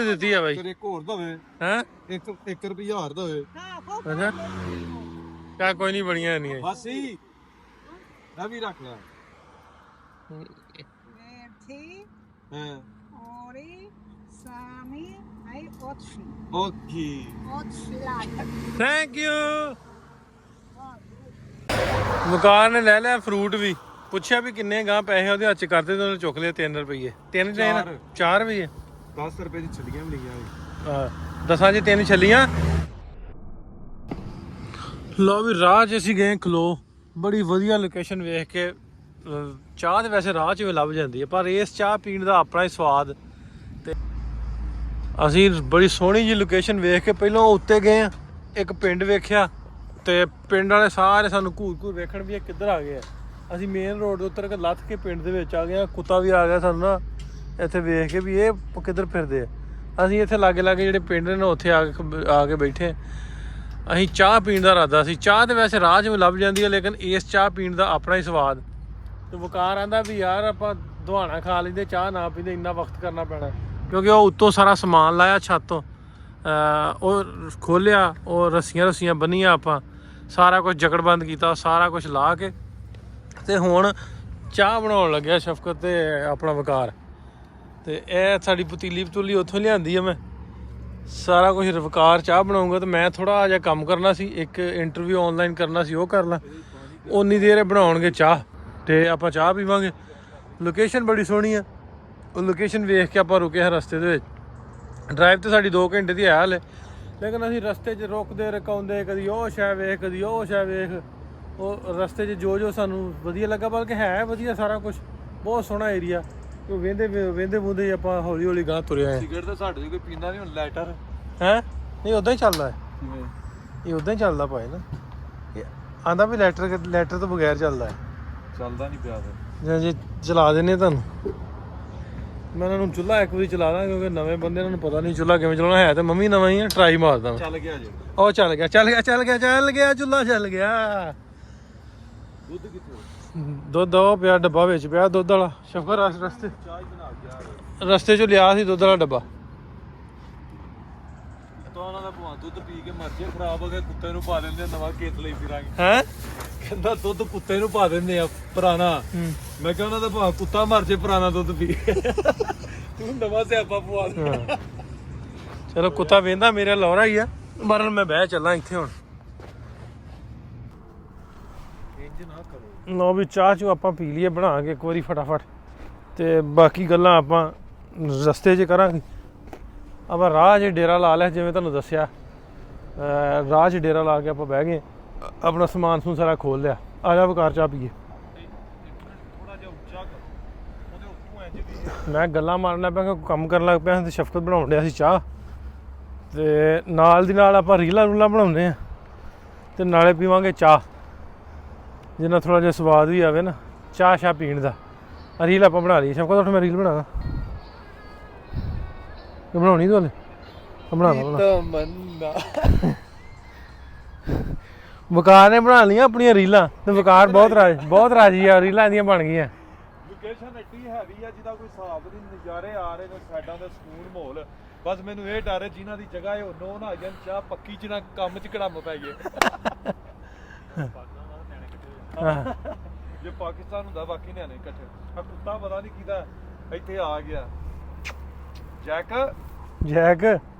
ਦਿੱਤੀ ਆ ਬਾਈ। ਤੇਰੇ ਇੱਕ ਹੋਰ ਦਵੇ, ਹੈ 1 ਰੁਪਿਆ ਹਾਰ ਦਵੇ। ਅੱਛਾ, ਕਾ ਕੋਈ ਨਹੀਂ, ਬਣੀਆਂ ਨਹੀਂ। ਬਸ ਹੀ ਆ ਵੀ ਰੱਖ ਲੈ। Merti. ਹਾਂ Ori. Sami. Ay otshi. Okay Otshi lari. Thank you. ਮੁਕਾਰ ਨੇ ਲੈ ਲਿਆ ਫਰੂਟ ਵੀ, ਪੁੱਛਿਆ ਵੀ ਕਿੰਨੇ ਗਾਂ ਪੈਸੇ ਉਹਦੇ ਹੱਥ ਚ ਕਰਦੇ, ਤੇ ਉਹਨੇ ਚੁੱਕ ਲਿਆ 3 ਰੁਪਏ। 3 ਦੇ ਨਾ 4 ਰੁਪਏ। 10 ਰੁਪਏ ਦੀ ਛੱਲੀਆਂ ਵੀ ਲਈਆਂ। ਦਸਾਂ ਚ 3 ਛੱਲੀਆਂ। ਲੋ ਵੀ ਰਾਹ 'ਚ ਅਸੀਂ ਗਏ ਖਲੋ, ਬੜੀ ਵਧੀਆ ਲੋਕੇਸ਼ਨ ਵੇਖ ਕੇ। ਚਾਹ ਤੇ ਵੈਸੇ ਰਾਹ 'ਚ ਵੀ ਲੱਭ ਜਾਂਦੀ ਹੈ, ਪਰ ਇਸ ਚਾਹ ਪੀਣ ਦਾ ਆਪਣਾ ਹੀ ਸਵਾਦ। ਤੇ ਅਸੀਂ ਬੜੀ ਸੋਹਣੀ ਜੀ ਲੋਕੇਸ਼ਨ ਵੇਖ ਕੇ ਪਹਿਲਾਂ ਉੱਤੇ ਗਏ ਆ, ਇੱਕ ਪਿੰਡ ਵੇਖਿਆ, ਤੇ ਪਿੰਡ ਵਾਲੇ ਸਾਰੇ ਸਾਨੂੰ ਘੂਰ ਵੇਖਣ ਵੀ ਇਹ ਕਿੱਧਰ ਆ ਗਏ ਆ। ਅਸੀਂ ਮੇਨ ਰੋਡ ਦੇ ਉੱਤਰ ਕੇ ਲੱਥ ਕੇ ਪਿੰਡ ਦੇ ਵਿੱਚ ਆ ਗਏ ਆ। ਕੁੱਤਾ ਵੀ ਆ ਗਿਆ ਸਾਨੂੰ ਨਾ ਇੱਥੇ ਵੇਖ ਕੇ ਵੀ ਇਹ ਕਿੱਧਰ ਫਿਰਦੇ ਆ। ਅਸੀਂ ਇੱਥੇ ਲਾਗੇ ਜਿਹੜੇ ਪਿੰਡ ਨੇ ਉੱਥੇ ਆ ਕੇ ਬੈਠੇ। ਅਸੀਂ ਚਾਹ ਪੀਣ ਦਾ ਇਰਾਦਾ ਸੀ। ਚਾਹ ਤੇ ਵੈਸੇ ਰਾਹ 'ਚ ਵੀ ਲੱਭ ਜਾਂਦੀ ਹੈ, ਲੇਕਿਨ ਇਸ ਚਾਹ ਪੀਣ ਦਾ ਆਪਣਾ ਹੀ ਸਵਾਦ। ਤੇ ਵਕਾਰ ਆਂਦਾ ਵੀ ਯਾਰ ਆਪਾਂ ਦੁਹਾਣਾ ਖਾ ਲੈਂਦੇ, ਚਾਹ ਨਾ ਪੀਂਦੇ, ਇੰਨਾ ਵਕਤ ਕਰਨਾ ਪੈਣਾ। ਕਿਉਂਕਿ ਉਹ ਉੱਤੋਂ ਸਾਰਾ ਸਮਾਨ ਲਾਇਆ ਛੱਤ ਤੋਂ, ਉਹ ਖੋਲਿਆ, ਉਹ ਰੱਸੀਆਂ ਬੰਨੀਆਂ, ਆਪਾਂ ਸਾਰਾ ਕੁਝ ਜਕੜਬੰਦ ਕੀਤਾ, ਸਾਰਾ ਕੁਝ ਲਾ ਕੇ ਤੇ ਹੁਣ ਚਾਹ ਬਣਾਉਣ ਲੱਗਿਆ ਸ਼ਫਕਤ ਤੇ ਆਪਣਾ ਵਕਾਰ। ਤੇ ਇਹ ਸਾਡੀ ਪਤੀਲੀ ਉੱਥੋਂ ਲਿਆਂਦੀ ਆ, ਮੈਂ ਸਾਰਾ ਕੁਝ ਵਕਾਰ ਚਾਹ ਬਣਾਉਂਗਾ। ਤੇ ਮੈਂ ਥੋੜਾ ਜਿਹਾ ਕੰਮ ਕਰਨਾ ਸੀ, ਇੱਕ ਇੰਟਰਵਿਊ ਆਨਲਾਈਨ ਕਰਨਾ ਸੀ, ਉਹ ਕਰ ਲਾਂ। ਉਨੀ ਦੇਰ ਇਹ ਬਣਾਉਣਗੇ ਚਾਹ ਤੇ ਆਪਾਂ ਚਾਹ ਪੀਵਾਂਗੇ। ਲੋਕੇਸ਼ਨ ਬੜੀ ਸੋਹਣੀ ਆ, ਉਹ ਲੋਕੇਸ਼ਨ ਵੇਖ ਕੇ ਆਪਾਂ ਰੁਕੇ ਹਾਂ ਰਸਤੇ ਦੇ ਵਿੱਚ। ਡਰਾਈਵ ਤੇ ਸਾਡੀ 2 ਘੰਟੇ ਦੀ ਹੈ ਹਲੇ, ਲੇਕਿਨ ਅਸੀਂ ਰਸਤੇ 'ਚ ਰੁਕਦੇ ਰਕਾਉਂਦੇ, ਕਦੀ ਉਹ ਸ਼ੈ ਵੇਖ, ਕਦੀ ਉਹ ਸ਼ੈ ਵੇਖ। ਉਹ ਰਸਤੇ 'ਚ ਜੋ ਸਾਨੂੰ ਵਧੀਆ ਲੱਗਾ, ਬਲਕਿ ਹੈ ਵਧੀਆ ਸਾਰਾ ਕੁਝ, ਬਹੁਤ ਸੋਹਣਾ ਏਰੀਆ। ਉਹ ਵਹਿੰਦੇ ਬੂੰਦੇ ਆਪਾਂ ਹੌਲੀ ਗਾਂ ਤੁਰਿਆ ਹੈ। ਸਿਗਰਟ ਤਾਂ ਸਾਡੇ ਕੋਈ ਪੀਂਦਾ ਨਹੀਂ, ਹੁਣ ਲਾਈਟਰ ਹੈ ਨਹੀਂ ਉੱਦਾਂ ਹੀ ਚੱਲਦਾ ਹੈ, ਇਹ ਉੱਦਾਂ ਹੀ ਚੱਲਦਾ ਭਾਈ ਨਾ। ਆਂਦਾ ਵੀ ਲੈਟਰ ਤੋਂ ਬਗੈਰ ਚੱਲਦਾ ਹੈ, ਚੱਲਦਾ ਨਹੀਂ ਪਿਆ ਫਿਰ। ਜਾਂ ਜੇ ਚਲਾ ਦਿੰਦੇ ਤੁਹਾਨੂੰ, ਮੈਂ ਇਹਨਾਂ ਨੂੰ ਚੁੱਲ੍ਹਾ ਇੱਕ ਵਾਰੀ ਚਲਾ ਦਾਂ, ਕਿਉਂਕਿ ਨਵੇਂ ਬੰਦੇ ਇਹਨਾਂ ਨੂੰ ਪਤਾ ਨਹੀਂ ਚੁੱਲ੍ਹਾ ਕਿਵੇਂ ਚਲਾਉਣਾ ਹੈ। ਤੇ ਮੰਮੀ ਨਵਾਂ ਹੀ ਆ, ਟਰਾਈ ਮਾਰਦਾ ਮੈਂ। ਚੱਲ ਗਿਆ ਜੀ, ਉਹ ਚੱਲ ਗਿਆ ਚੁੱਲ੍ਹਾ ਚੱਲ ਗਿਆ। ਦੁੱਧ ਕਿੱਥੇ? ਦੁੱਧ ਉਹ ਪਿਆ ਡੱਬਾ ਵਿੱਚ ਪਿਆ ਦੁੱਧ ਵਾਲਾ। ਸ਼ਫਕਰ ਰਸਤੇ ਚਾਹ ਹੀ ਬਣਾ ਗਿਆ, ਰਸਤੇ 'ਚੋਂ ਲਿਆ ਸੀ ਦੁੱਧ ਵਾਲਾ ਡੱਬਾ। ਤਾਂ ਉਹਨਾਂ ਦਾ ਭਾਂ ਦੁੱਧ ਪੀ ਕੇ ਮਰ ਜੇ, ਖਰਾਬ ਹੋ ਗਿਆ, ਕੁੱਤੇ ਨੂੰ ਪਾ ਦਿੰਦੇ, ਨਵਾਂ ਕੇਤ ਲਈ ਫਿਰਾਂਗੇ। ਹੈ ਕਹਿੰਦਾ ਦੁੱਧ ਕੁੱਤੇ ਨੂੰ ਪਾ ਦਿੰਦੇ ਆ ਪੁਰਾਣਾ। ਮੈਂ ਕਿਹਾ ਉਹਨਾਂ ਦਾ ਭਾਂ ਕੁੱਤਾ ਮਰ ਜੇ ਪੁਰਾਣਾ ਦੁੱਧ ਪੀ ਕੇ, ਤੂੰ ਨਵਾਂ ਸਿਆਪਾ ਪਵਾ ਦੇ। ਚਲੋ ਕੁੱਤਾ ਵੇਂਦਾ ਮੇਰਾ ਲੌਰਾ ਹੀ ਆ, ਮਰਨ ਮੈਂ ਬਹਿ ਚੱਲਾਂ ਇੱਥੇ ਹੁਣ। ਇੰਜ ਨਾ ਕਰੋ। ਲਓ ਵੀ ਚਾਹ ਚੂ ਆਪਾਂ ਪੀ ਲਈਏ ਬਣਾ ਕੇ ਇੱਕ ਵਾਰੀ ਫਟਾਫਟ, ਤੇ ਬਾਕੀ ਗੱਲਾਂ ਆਪਾਂ ਰਸਤੇ 'ਚ ਕਰਾਂਗੇ। ਆਪਾਂ ਰਾਹ 'ਚ ਡੇਰਾ ਲਾ ਲਿਆ, ਜਿਵੇਂ ਤੁਹਾਨੂੰ ਦੱਸਿਆ। ਰਾਹ 'ਚ ਡੇਰਾ ਲਾ ਕੇ ਆਪਾਂ ਬਹਿ ਗਏ, ਆਪਣਾ ਸਮਾਨ ਸਮੂਨ ਸਾਰਾ ਖੋਲ ਲਿਆ। ਆ ਜਾ ਵਕਾਰ ਚਾਹ ਪੀਏ। ਥੋੜਾ ਜਿਹਾ ਉੱਚਾ ਕਰੋ, ਉਹਦੇ ਉੱਪਰੋਂ ਇੰਜ ਦੀ ਮੈਂ ਗੱਲਾਂ ਮਾਰਨ ਲੱਗ ਪਿਆ, ਕੰਮ ਕਰਨ ਲੱਗ ਪਿਆ ਤੇ ਸ਼ਫਕਤ ਬਣਾਉਣ ਡਿਆ ਸੀ ਚਾਹ, ਤੇ ਨਾਲ ਦੀ ਨਾਲ ਆਪਾਂ ਰੀਲਾਂ ਬਣਾਉਂਦੇ ਆ, ਤੇ ਨਾਲੇ ਪੀਵਾਂਗੇ ਚਾਹ, ਜਿੰਨਾ ਥੋੜਾ ਜਿਹਾ ਸਵਾਦ ਵੀ ਆਵੇ ਨਾ ਚਾਹ ਸ਼ਾਹ ਪੀਣ ਦਾ। ਰੀਲ ਆਪਾਂ ਬਣਾ ਲਈ। ਸ਼ਫਕਤ ਉੱਠ, ਮੈਂ ਰੀਲ ਬਣਾਣਾ। ਇਹ ਬਣਾਉਣੀ ਤੂੰ ਹਲੇ? ਬਣਾ ਵਕਾਰ ਨੇ ਬਣਾ ਲਈਆਂ ਆਪਣੀਆਂ ਰੀਲਾਂ, ਤੇ ਵਕਾਰ ਬਹੁਤ ਰਾਜੀ ਆ, ਰੀਲਾਂ ਦੀਆਂ ਬਣ ਗਈਆਂ। ਲੋਕੇਸ਼ਨ ਐਡੀ ਹੈਵੀ ਆ ਜਿਹਦਾ ਕੋਈ ਹਿਸਾਬ ਨਹੀਂ, ਨਜ਼ਾਰੇ ਆ ਰਹੇ ਨੇ, ਸਾਈਡਾਂ ਦਾ ਸਕੂਨ ਮਾਹੌਲ। ਬਸ ਮੈਨੂੰ ਇਹ ਡਰ ਹੈ ਜਿਨ੍ਹਾਂ ਦੀ ਜਗ੍ਹਾ ਹੈ ਉਹ ਨੋ ਨਾ ਜਾਣ, ਚਾਹ ਪੱਕੀ ਚ ਨਾ ਕੰਮ ਚ ਕੜਮ ਪੈ ਗਏ। ਜੇ ਪਾਕਿਸਤਾਨ ਹੁੰਦਾ ਬਾਕੀ ਨਿਆਣੇ ਇਕੱਠੇ। ਆ ਕੁੱਤਾ ਪਤਾ ਨਹੀਂ ਕਿਹਦਾ ਇੱਥੇ ਆ ਗਿਆ। ਜੈਕ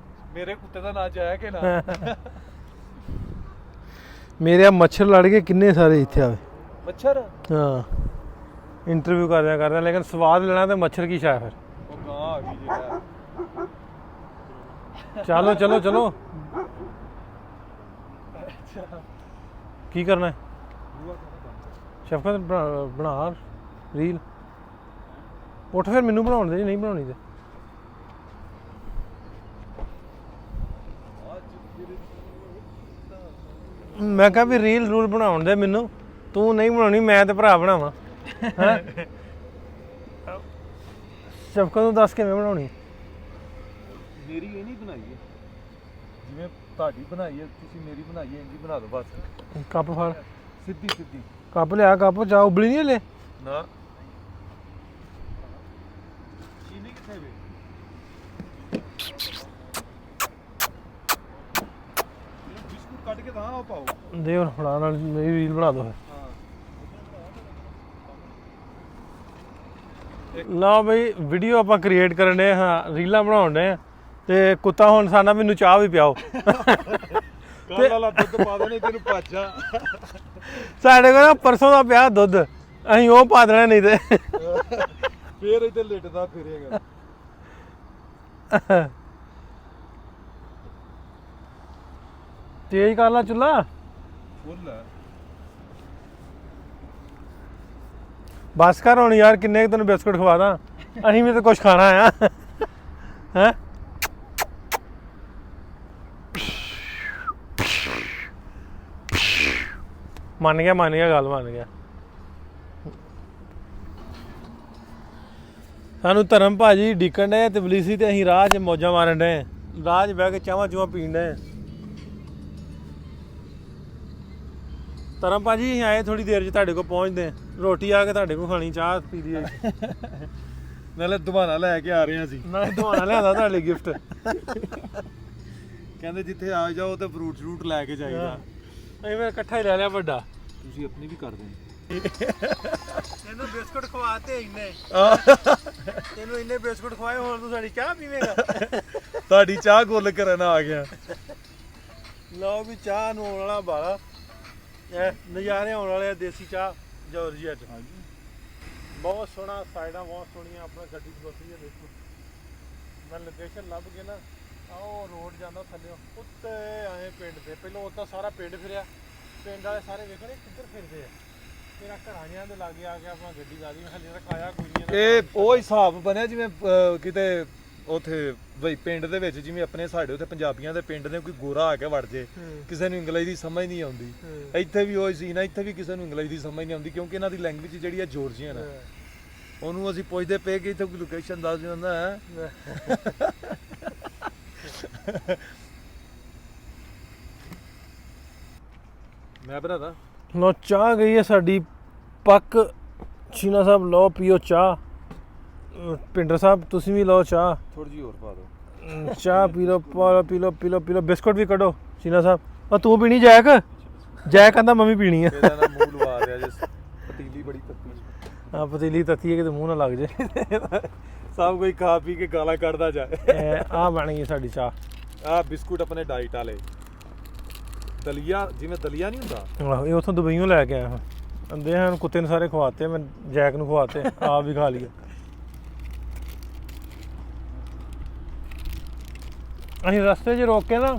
ਮੇਰੇ ਕੁੱਤੇ ਦਾ ਨਾਂ ਜੈਕ ਹੈ ਨਾ। ਮੇਰੇ ਆ ਮੱਛਰ ਲੜ ਗਏ ਕਿੰਨੇ ਸਾਰੇ ਇੱਥੇ ਆਵੇ। ਮੱਛਰ? ਹਾਂ, ਇੰਟਰਵਿਊ ਕਰਦਿਆਂ ਲੇਕਿਨ ਸਵਾਦ ਲੈਣਾ ਤੇ ਮੱਛਰ ਕੀ ਸ਼ਾਇ ਫਿਰ। ਉਹ ਗਾਂ ਆ ਗਈ ਜਿਹੜਾ। ਚਲੋ ਕੀ ਕਰਨਾ ਹੈ? ਸ਼ਫਕਤ ਬਣਾ ਰੀਲ। ਉੱਠ ਫਿਰ, ਮੈਨੂੰ ਬਣਾਉਣ ਦੇ, ਨਹੀਂ ਬਣਾਉਣੀ ਤੇ। ਮੈਂ ਕਿਹਾ ਵੀ ਰੀਲ ਰੂਲ ਬਣਾਉਣ ਦੇ ਮੈਨੂੰ, ਤੂੰ ਨਹੀਂ ਬਣਾਉਣੀ, ਮੈਂ ਤੇ ਭਰਾ ਬਣਾਵਾਂ। ਹੈਂ ਸ਼ਫਕਤ ਨੂੰ ਦੱਸ ਕਿਵੇਂ ਬਣਾਉਣੀ? ਮੇਰੀ ਇਹ ਨਹੀਂ ਬਣਾਈ ਹੈ ਜਿਵੇਂ ਤੁਹਾਡੀ ਬਣਾਈ ਹੈ, ਤੁਸੀਂ ਮੇਰੀ ਬਣਾਈ ਹੈ, ਇੰਝ ਹੀ ਬਣਾ ਦਿਓ ਬਸ। ਕੱਪ ਫੜ, ਸਿੱਧੀ ਕੱਪ ਲਿਆ, ਕੱਪ ਚਾਹ ਉਬਲੀ ਨਹੀਂ ਹਲੇ? ਨਾ। ਚੀਨੀ ਕਿੱਥੇ ਵੇ? ਬਿਸਕੁਟ ਕੱਢ ਕੇ ਤਾਂ ਉਹ ਪਾਓ। ਦੇ ਹੁਣ ਫੜਾ, ਨਾਲ ਮੇਰੀ ਰੀਲ ਬਣਾ ਦੋ ਫਿਰ। ਲਓ ਬਈ, ਵੀਡੀਓ ਆਪਾਂ ਕ੍ਰੀਏਟ ਕਰਨ ਦੇ ਹਾਂ, ਰੀਲਾਂ ਬਣਾਉਣ ਦੇ ਆ, ਤੇ ਕੁੱਤਾ ਹੁਣ ਸਾਡਾ ਮੈਨੂੰ ਚਾਹ ਵੀ ਪਿਆਓ। ਕੱਲ ਵਾਲਾ ਦੁੱਧ ਪਾ ਦੇਣੇ ਤੈਨੂੰ ਪਾਜਾ। ਸਾਡੇ ਕੋਲ ਨਾ ਪਰਸੋਂ ਦਾ ਪਿਆ ਦੁੱਧ, ਅਸੀਂ ਉਹ ਪਾ ਦੇਣਾ, ਨਹੀਂ ਤੇ ਫੇਰ ਇੱਥੇ ਲਿਟਦਾ ਫਿਰੇਗਾ। ਤੇਜ਼ ਕਰ ਲਾ ਚੁੱਲਾ। ਫੁੱਲ ਹੈ। ਬਸ ਕਰ ਹੁਣ ਯਾਰ, ਕਿੰਨੇ ਤੈਨੂੰ ਬਿਸਕੁਟ ਖਵਾ ਦਾਂ, ਅਸੀਂ ਵੀ ਤਾਂ ਕੁਝ ਖਾਣਾ ਆ। ਹੈਂ ਮੰਨ ਗਿਆ ਗੱਲ, ਮੰਨ ਗਿਆ। ਸਾਨੂੰ ਧਰਮ ਭਾਜੀ ਡੀਕਣ ਡਏ ਤੇ ਬਲੀਸੀ, ਤੇ ਅਸੀਂ ਰਾਹ 'ਚ ਮੌਜਾਂ ਮਾਰਨ ਡਏ, ਰਾਹ 'ਚ ਬਹਿ ਕੇ ਚਾਵਾਂ ਚੂਵਾਂ ਪੀਣ ਡਏ। ਧਰਮ ਭਾਜੀ ਅਸੀਂ ਆਏ ਥੋੜੀ ਦੇਰ 'ਚ ਤੁਹਾਡੇ ਕੋਲ ਪਹੁੰਚਦੇ, ਰੋਟੀ ਆ ਕੇ ਤੁਹਾਡੇ ਕੋਲ ਖਾਣੀ, ਚਾਹ ਪੀ ਲਈ। ਨਾਲੇ ਦੁਬਾਰਾ ਲੈ ਕੇ ਆ ਰਹੇ ਹਾਂ ਅਸੀਂ। ਨਾਲੇ ਦਵਾਣਾ ਲਿਆਂਦਾ ਤੁਹਾਡੇ ਲਈ ਗਿਫਟ। ਕਹਿੰਦੇ ਜਿੱਥੇ ਆ ਜਾਓ ਤੇ ਫਰੂਟ ਲੈ ਕੇ ਜਾਈਦਾ। ਅਸੀਂ ਫਿਰ ਇਕੱਠਾ ਹੀ ਲੈ ਲਿਆ ਵੱਡਾ। ਤੁਸੀਂ ਆਪਣੀ ਵੀ ਕਰ ਦੇਣੀ। ਇਹਨੂੰ ਬਿਸਕੁਟ ਖਵਾਤੇ ਇੰਨੇ ਤੈਨੂੰ ਇੰਨੇ ਬਿਸਕੁਟ ਖਵਾਏ ਹੁਣ ਤੂੰ ਸਾਡੀ ਚਾਹ ਪੀਵੇਂਗਾ। ਤੁਹਾਡੀ ਚਾਹ ਗੁੱਲ ਕਰਨ ਆ ਗਿਆ। ਲਓ ਵੀ ਚਾਹ ਨੂੰ ਆਉਣ ਵਾਲਾ ਬਾਲਾ ਇਹ ਨਜ਼ਾਰੇ ਆਉਣ ਵਾਲੇ ਆ ਦੇਸੀ ਚਾਹ ਜਾਰਜੀਆ ਚ। ਬਹੁਤ ਸੋਹਣਾ ਸਾਈਡਾਂ ਬਹੁਤ ਸੋਹਣੀਆਂ ਆਪਣਾ ਗੱਡੀ ਚ ਬਸੀ ਹੈ। ਦੇਖੋ ਮੈਂ ਲੋਕੇਸ਼ਨ ਲੱਭ ਕੇ ਨਾ ਆਹ ਰੋਡ ਜਾਂਦਾ ਥੱਲੇ ਉੱਤੇ ਆਏ ਪਿੰਡ ਦੇ। ਪਹਿਲਾਂ ਉੱਦਾਂ ਸਾਰਾ ਪਿੰਡ ਫਿਰਿਆ, ਪਿੰਡ ਵਾਲੇ ਸਾਰੇ ਵੇਖਣੇ ਕਿੱਧਰ ਫਿਰਦੇ ਆ। ਤੇਰਾ ਘਰਾਂ ਜਿਹਾਂ ਦੇ ਲਾਗੇ ਆ ਕੇ ਆਪਣਾ ਗੱਡੀ ਲਾ ਲਈ। ਹਲੇ ਤੱਕ ਆਇਆ ਕੋਈ ਨਹੀਂ। ਇਹ ਉਹ ਹਿਸਾਬ ਬਣਿਆ ਜਿਵੇਂ ਕਿਤੇ ਉੱਥੇ ਬਈ ਪਿੰਡ ਦੇ ਵਿੱਚ ਜਿਵੇਂ ਆਪਣੇ ਸਾਡੇ ਉੱਥੇ ਪੰਜਾਬੀਆਂ ਦੇ ਪਿੰਡ ਨੇ ਕੋਈ ਗੋਰਾ ਆ ਕੇ ਵੜ ਜੇ, ਕਿਸੇ ਨੂੰ ਇੰਗਲਿਸ਼ ਦੀ ਸਮਝ ਨਹੀਂ ਆਉਂਦੀ। ਇੱਥੇ ਵੀ ਉਹ ਸੀ ਨਾ, ਇੱਥੇ ਵੀ ਕਿਸੇ ਨੂੰ ਇੰਗਲਿਸ਼ ਦੀ ਸਮਝ ਨਹੀਂ ਆਉਂਦੀ ਕਿਉਂਕਿ ਇਹਨਾਂ ਦੀ ਲੈਂਗੁਏਜ ਜਿਹੜੀ ਹੈ ਜਾਰਜੀਅਨ ਹੈ। ਉਹਨੂੰ ਅਸੀਂ ਪੁੱਛਦੇ ਪਏ ਕਿ ਇੱਥੇ ਕੋਈ ਲੋਕੇਸ਼ਨ ਦੱਸ ਦਿੰਦਾ ਹੈ। ਮੈਂ ਬਣਾਦਾ। ਲੋ ਚਾਹ ਗਈ ਹੈ ਸਾਡੀ ਪੱਕ। ਸ਼ੀਨਾ ਸਾਹਿਬ ਲਓ ਪੀਓ ਚਾਹ। ਪਿੰਡਰ ਸਾਹਿਬ ਤੁਸੀਂ ਵੀ ਲਓ ਚਾਹ। ਥੋੜੀ ਜਿਹੀ ਹੋਰ ਪਾ ਦਿਓ। ਚਾਹ ਪੀ ਲਓ ਪੀ ਲਓ। ਬਿਸਕੁਟ ਵੀ ਕੱਢੋ ਸ਼ੀਨਾ ਸਾਹਿਬ। ਉਹ ਤੂੰ ਪੀਣੀ ਜੈਕ? ਜੈਕ ਕਹਿੰਦਾ ਮੰਮੀ ਪੀਣੀ ਆ। ਇਹਦਾ ਨਾ ਮੂੰਹ ਲਵਾ ਰਿਹਾ ਜਿਸ ਪਤੀਲੀ ਬੜੀ ਤੱਤੀ। ਹਾਂ ਪਤੀਲੀ ਤੱਤੀ ਹੈ ਕਿਤੇ ਮੂੰਹ ਨਾ ਲੱਗ ਜੇ। ਸਭ ਕੋਈ ਖਾ ਪੀ ਕੇ ਗਾਲਾਂ ਕੱਢਦਾ ਜਾਏ। ਆਹ ਬਣ ਗਈ ਸਾਡੀ ਚਾਹ। ਆਹ ਬਿਸਕੁਟ ਆਪਣੇ ਡਾਈਟ ਵਾਲੇ ਦਲੀਆ, ਜਿਵੇਂ ਦਲੀਆ ਨਹੀਂ ਹੁੰਦਾ। ਆਹੋ ਇਹ ਉੱਥੋਂ ਦੁਬਈਓਂ ਲੈ ਕੇ ਆਇਆ ਹਾਂ। ਅੰਦੇ ਹਨ ਕੁੱਤੇ ਨੂੰ ਸਾਰੇ ਖਵਾਤੇ, ਮੈਂ ਜੈਕ ਨੂੰ ਖਵਾਤੇ, ਆਪ ਵੀ ਖਾ ਲਿਆ। ਅਸੀਂ ਰਸਤੇ 'ਚ ਰੋਕ ਕੇ ਨਾ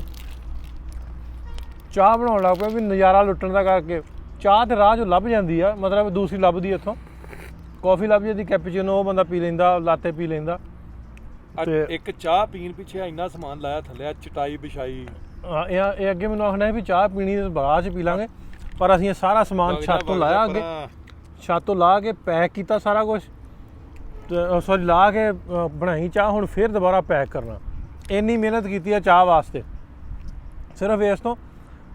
ਚਾਹ ਬਣਾਉਣ ਲੱਗ ਪਏ ਵੀ ਨਜ਼ਾਰਾ ਲੁੱਟਣ ਦਾ ਕਰਕੇ। ਚਾਹ ਤੇ ਰਾਹ 'ਚੋਂ ਲੱਭ ਜਾਂਦੀ ਆ, ਮਤਲਬ ਦੂਸਰੀ ਲੱਭਦੀ ਇੱਥੋਂ। ਕੌਫੀ ਲੱਭ ਜਾਂਦੀ, ਕੈਪੂਚੀਨੋ ਉਹ ਬੰਦਾ ਪੀ ਲੈਂਦਾ, ਲਾਤੇ ਪੀ ਲੈਂਦਾ। ਤੇ ਇੱਕ ਚਾਹ ਪੀਣ ਪਿੱਛੇ ਇੰਨਾ ਸਮਾਨ ਲਾਇਆ ਥੱਲੇ, ਚਟਾਈ ਵਿਛਾਈ। ਇਹ ਅੱਗੇ ਮੈਨੂੰ ਆਖਣਾ ਵੀ ਚਾਹ ਪੀਣੀ ਤੇ ਬਾਅਦ 'ਚ ਪੀ ਲਾਂਗੇ, ਪਰ ਅਸੀਂ ਇਹ ਸਾਰਾ ਸਮਾਨ ਛੱਤ ਤੋਂ ਲਾਇਆ ਅੱਗੇ। ਛੱਤ ਤੋਂ ਲਾ ਕੇ ਪੈਕ ਕੀਤਾ ਸਾਰਾ ਕੁਝ। ਸੌਰੀ ਲਾ ਕੇ ਬਣਾਈ ਚਾਹ, ਹੁਣ ਫਿਰ ਦੁਬਾਰਾ ਪੈਕ ਕਰਨਾ। ਇੰਨੀ ਮਿਹਨਤ ਕੀਤੀ ਆ ਚਾਹ ਵਾਸਤੇ ਸਿਰਫ ਇਸ ਤੋਂ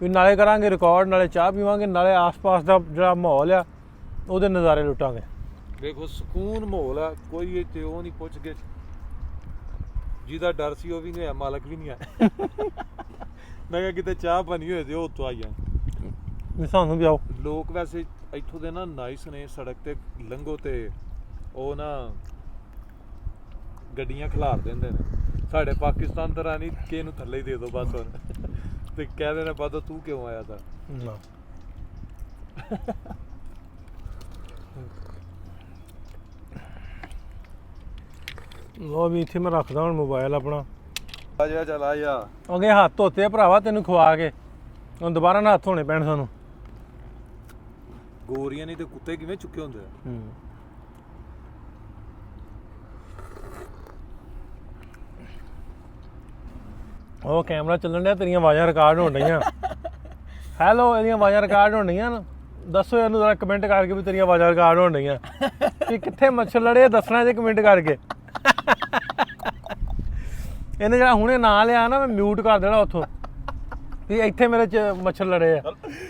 ਵੀ ਨਾਲੇ ਕਰਾਂਗੇ ਰਿਕਾਰਡ, ਨਾਲੇ ਚਾਹ ਪੀਵਾਂਗੇ, ਨਾਲੇ ਆਸ-ਪਾਸ ਦਾ ਜਿਹੜਾ ਮਾਹੌਲ ਆ ਉਹਦੇ ਨਜ਼ਾਰੇ ਲੁੱਟਾਂਗੇ। ਵੇਖੋ ਸਕੂਨ ਮਾਹੌਲ ਆ, ਕੋਈ ਇੱਥੇ ਉਹ ਨਹੀਂ ਪੁੱਛ ਕੇ ਜਿਹਦਾ ਡਰ ਸੀ ਉਹ ਵੀ ਨਹੀਂ ਹੋਇਆ, ਮਾਲਕ ਵੀ ਨਹੀਂ ਆਇਆ। ਮੈਂ ਕਿਹਾ ਕਿਤੇ ਚਾਹ ਪਾਣੀ ਹੋਏ ਤੇ ਉਹ ਉੱਥੋਂ ਆਈ ਆ। ਵੀ ਸਾਨੂੰ ਵੀ ਆਓ। ਲੋਕ ਵੈਸੇ ਇੱਥੋਂ ਦੇ ਨਾ ਨਾਈਸ ਨੇ, ਸੜਕ ਤੇ ਲੰਘੋ ਤੇ ਉਹ ਨਾ ਗੱਡੀਆਂ ਖਿਲਾਰ ਦਿੰਦੇ ਨੇ। ਸਾਡੇ ਪਾਕਿਸਤਾਨ ਤਰ੍ਹਾਂ ਨਹੀਂ ਕਿ ਇਹਨੂੰ ਥੱਲੇ ਹੀ ਦੇ ਦਿਓ ਬਸ ਹੁਣ ਤੇ ਕਹਿ ਦੇਣਾ ਬਾਦੋ ਤੂੰ ਕਿਉਂ ਆਇਆ ਤਾਂ। ਨਾ ਲੋ ਵੀ ਇੱਥੇ ਮੈਂ ਰੱਖਦਾ ਹੁਣ ਮੋਬਾਈਲ ਆਪਣਾ। ਆ ਜਾ ਚੱਲ ਆ ਜਾ। ਅੱਗੇ ਹੱਥ ਧੋਤੇ ਆ ਭਰਾਵਾ ਤੈਨੂੰ ਖਵਾ ਕੇ, ਹੁਣ ਦੁਬਾਰਾ ਨਾ ਹੱਥ ਧੋਣੇ ਪੈਣ ਸਾਨੂੰ। ਗੋਰੀਆਂ ਨਹੀਂ ਤੇ ਕੁੱਤੇ ਕਿਵੇਂ ਚੁੱਕੇ ਹੁੰਦੇ ਆ। ਉਹ ਕੈਮਰਾ ਚੱਲਣ ਡਿਆ, ਤੇਰੀਆਂ ਆਵਾਜ਼ਾਂ ਰਿਕਾਰਡ ਹੋਣ ਡਈਆਂ। ਹੈਲੋ, ਇਹਦੀਆਂ ਆਵਾਜ਼ਾਂ ਰਿਕਾਰਡ ਹੋਣ ਡਈਆਂ ਨਾ। ਦੱਸੋ ਇਹਨੂੰ ਜ਼ਰਾ ਕਮੈਂਟ ਕਰਕੇ ਵੀ ਤੇਰੀਆਂ ਆਵਾਜ਼ਾਂ ਰਿਕਾਰਡ ਹੋਣ ਡਈਆਂ ਕਿ ਕਿੱਥੇ ਮੱਛਰ ਲੜੇ, ਦੱਸਣਾ ਜੇ ਕਮੈਂਟ ਕਰਕੇ। ਇਹਨੇ ਜਿਹੜਾ ਹੁਣੇ ਨਾਂ ਲਿਆ ਨਾ, ਮੈਂ ਮਿਊਟ ਕਰ ਦੇਣਾ ਉੱਥੋਂ ਵੀ ਇੱਥੇ ਮੇਰੇ ਚ ਮੱਛਰ ਲੜੇ ਆ।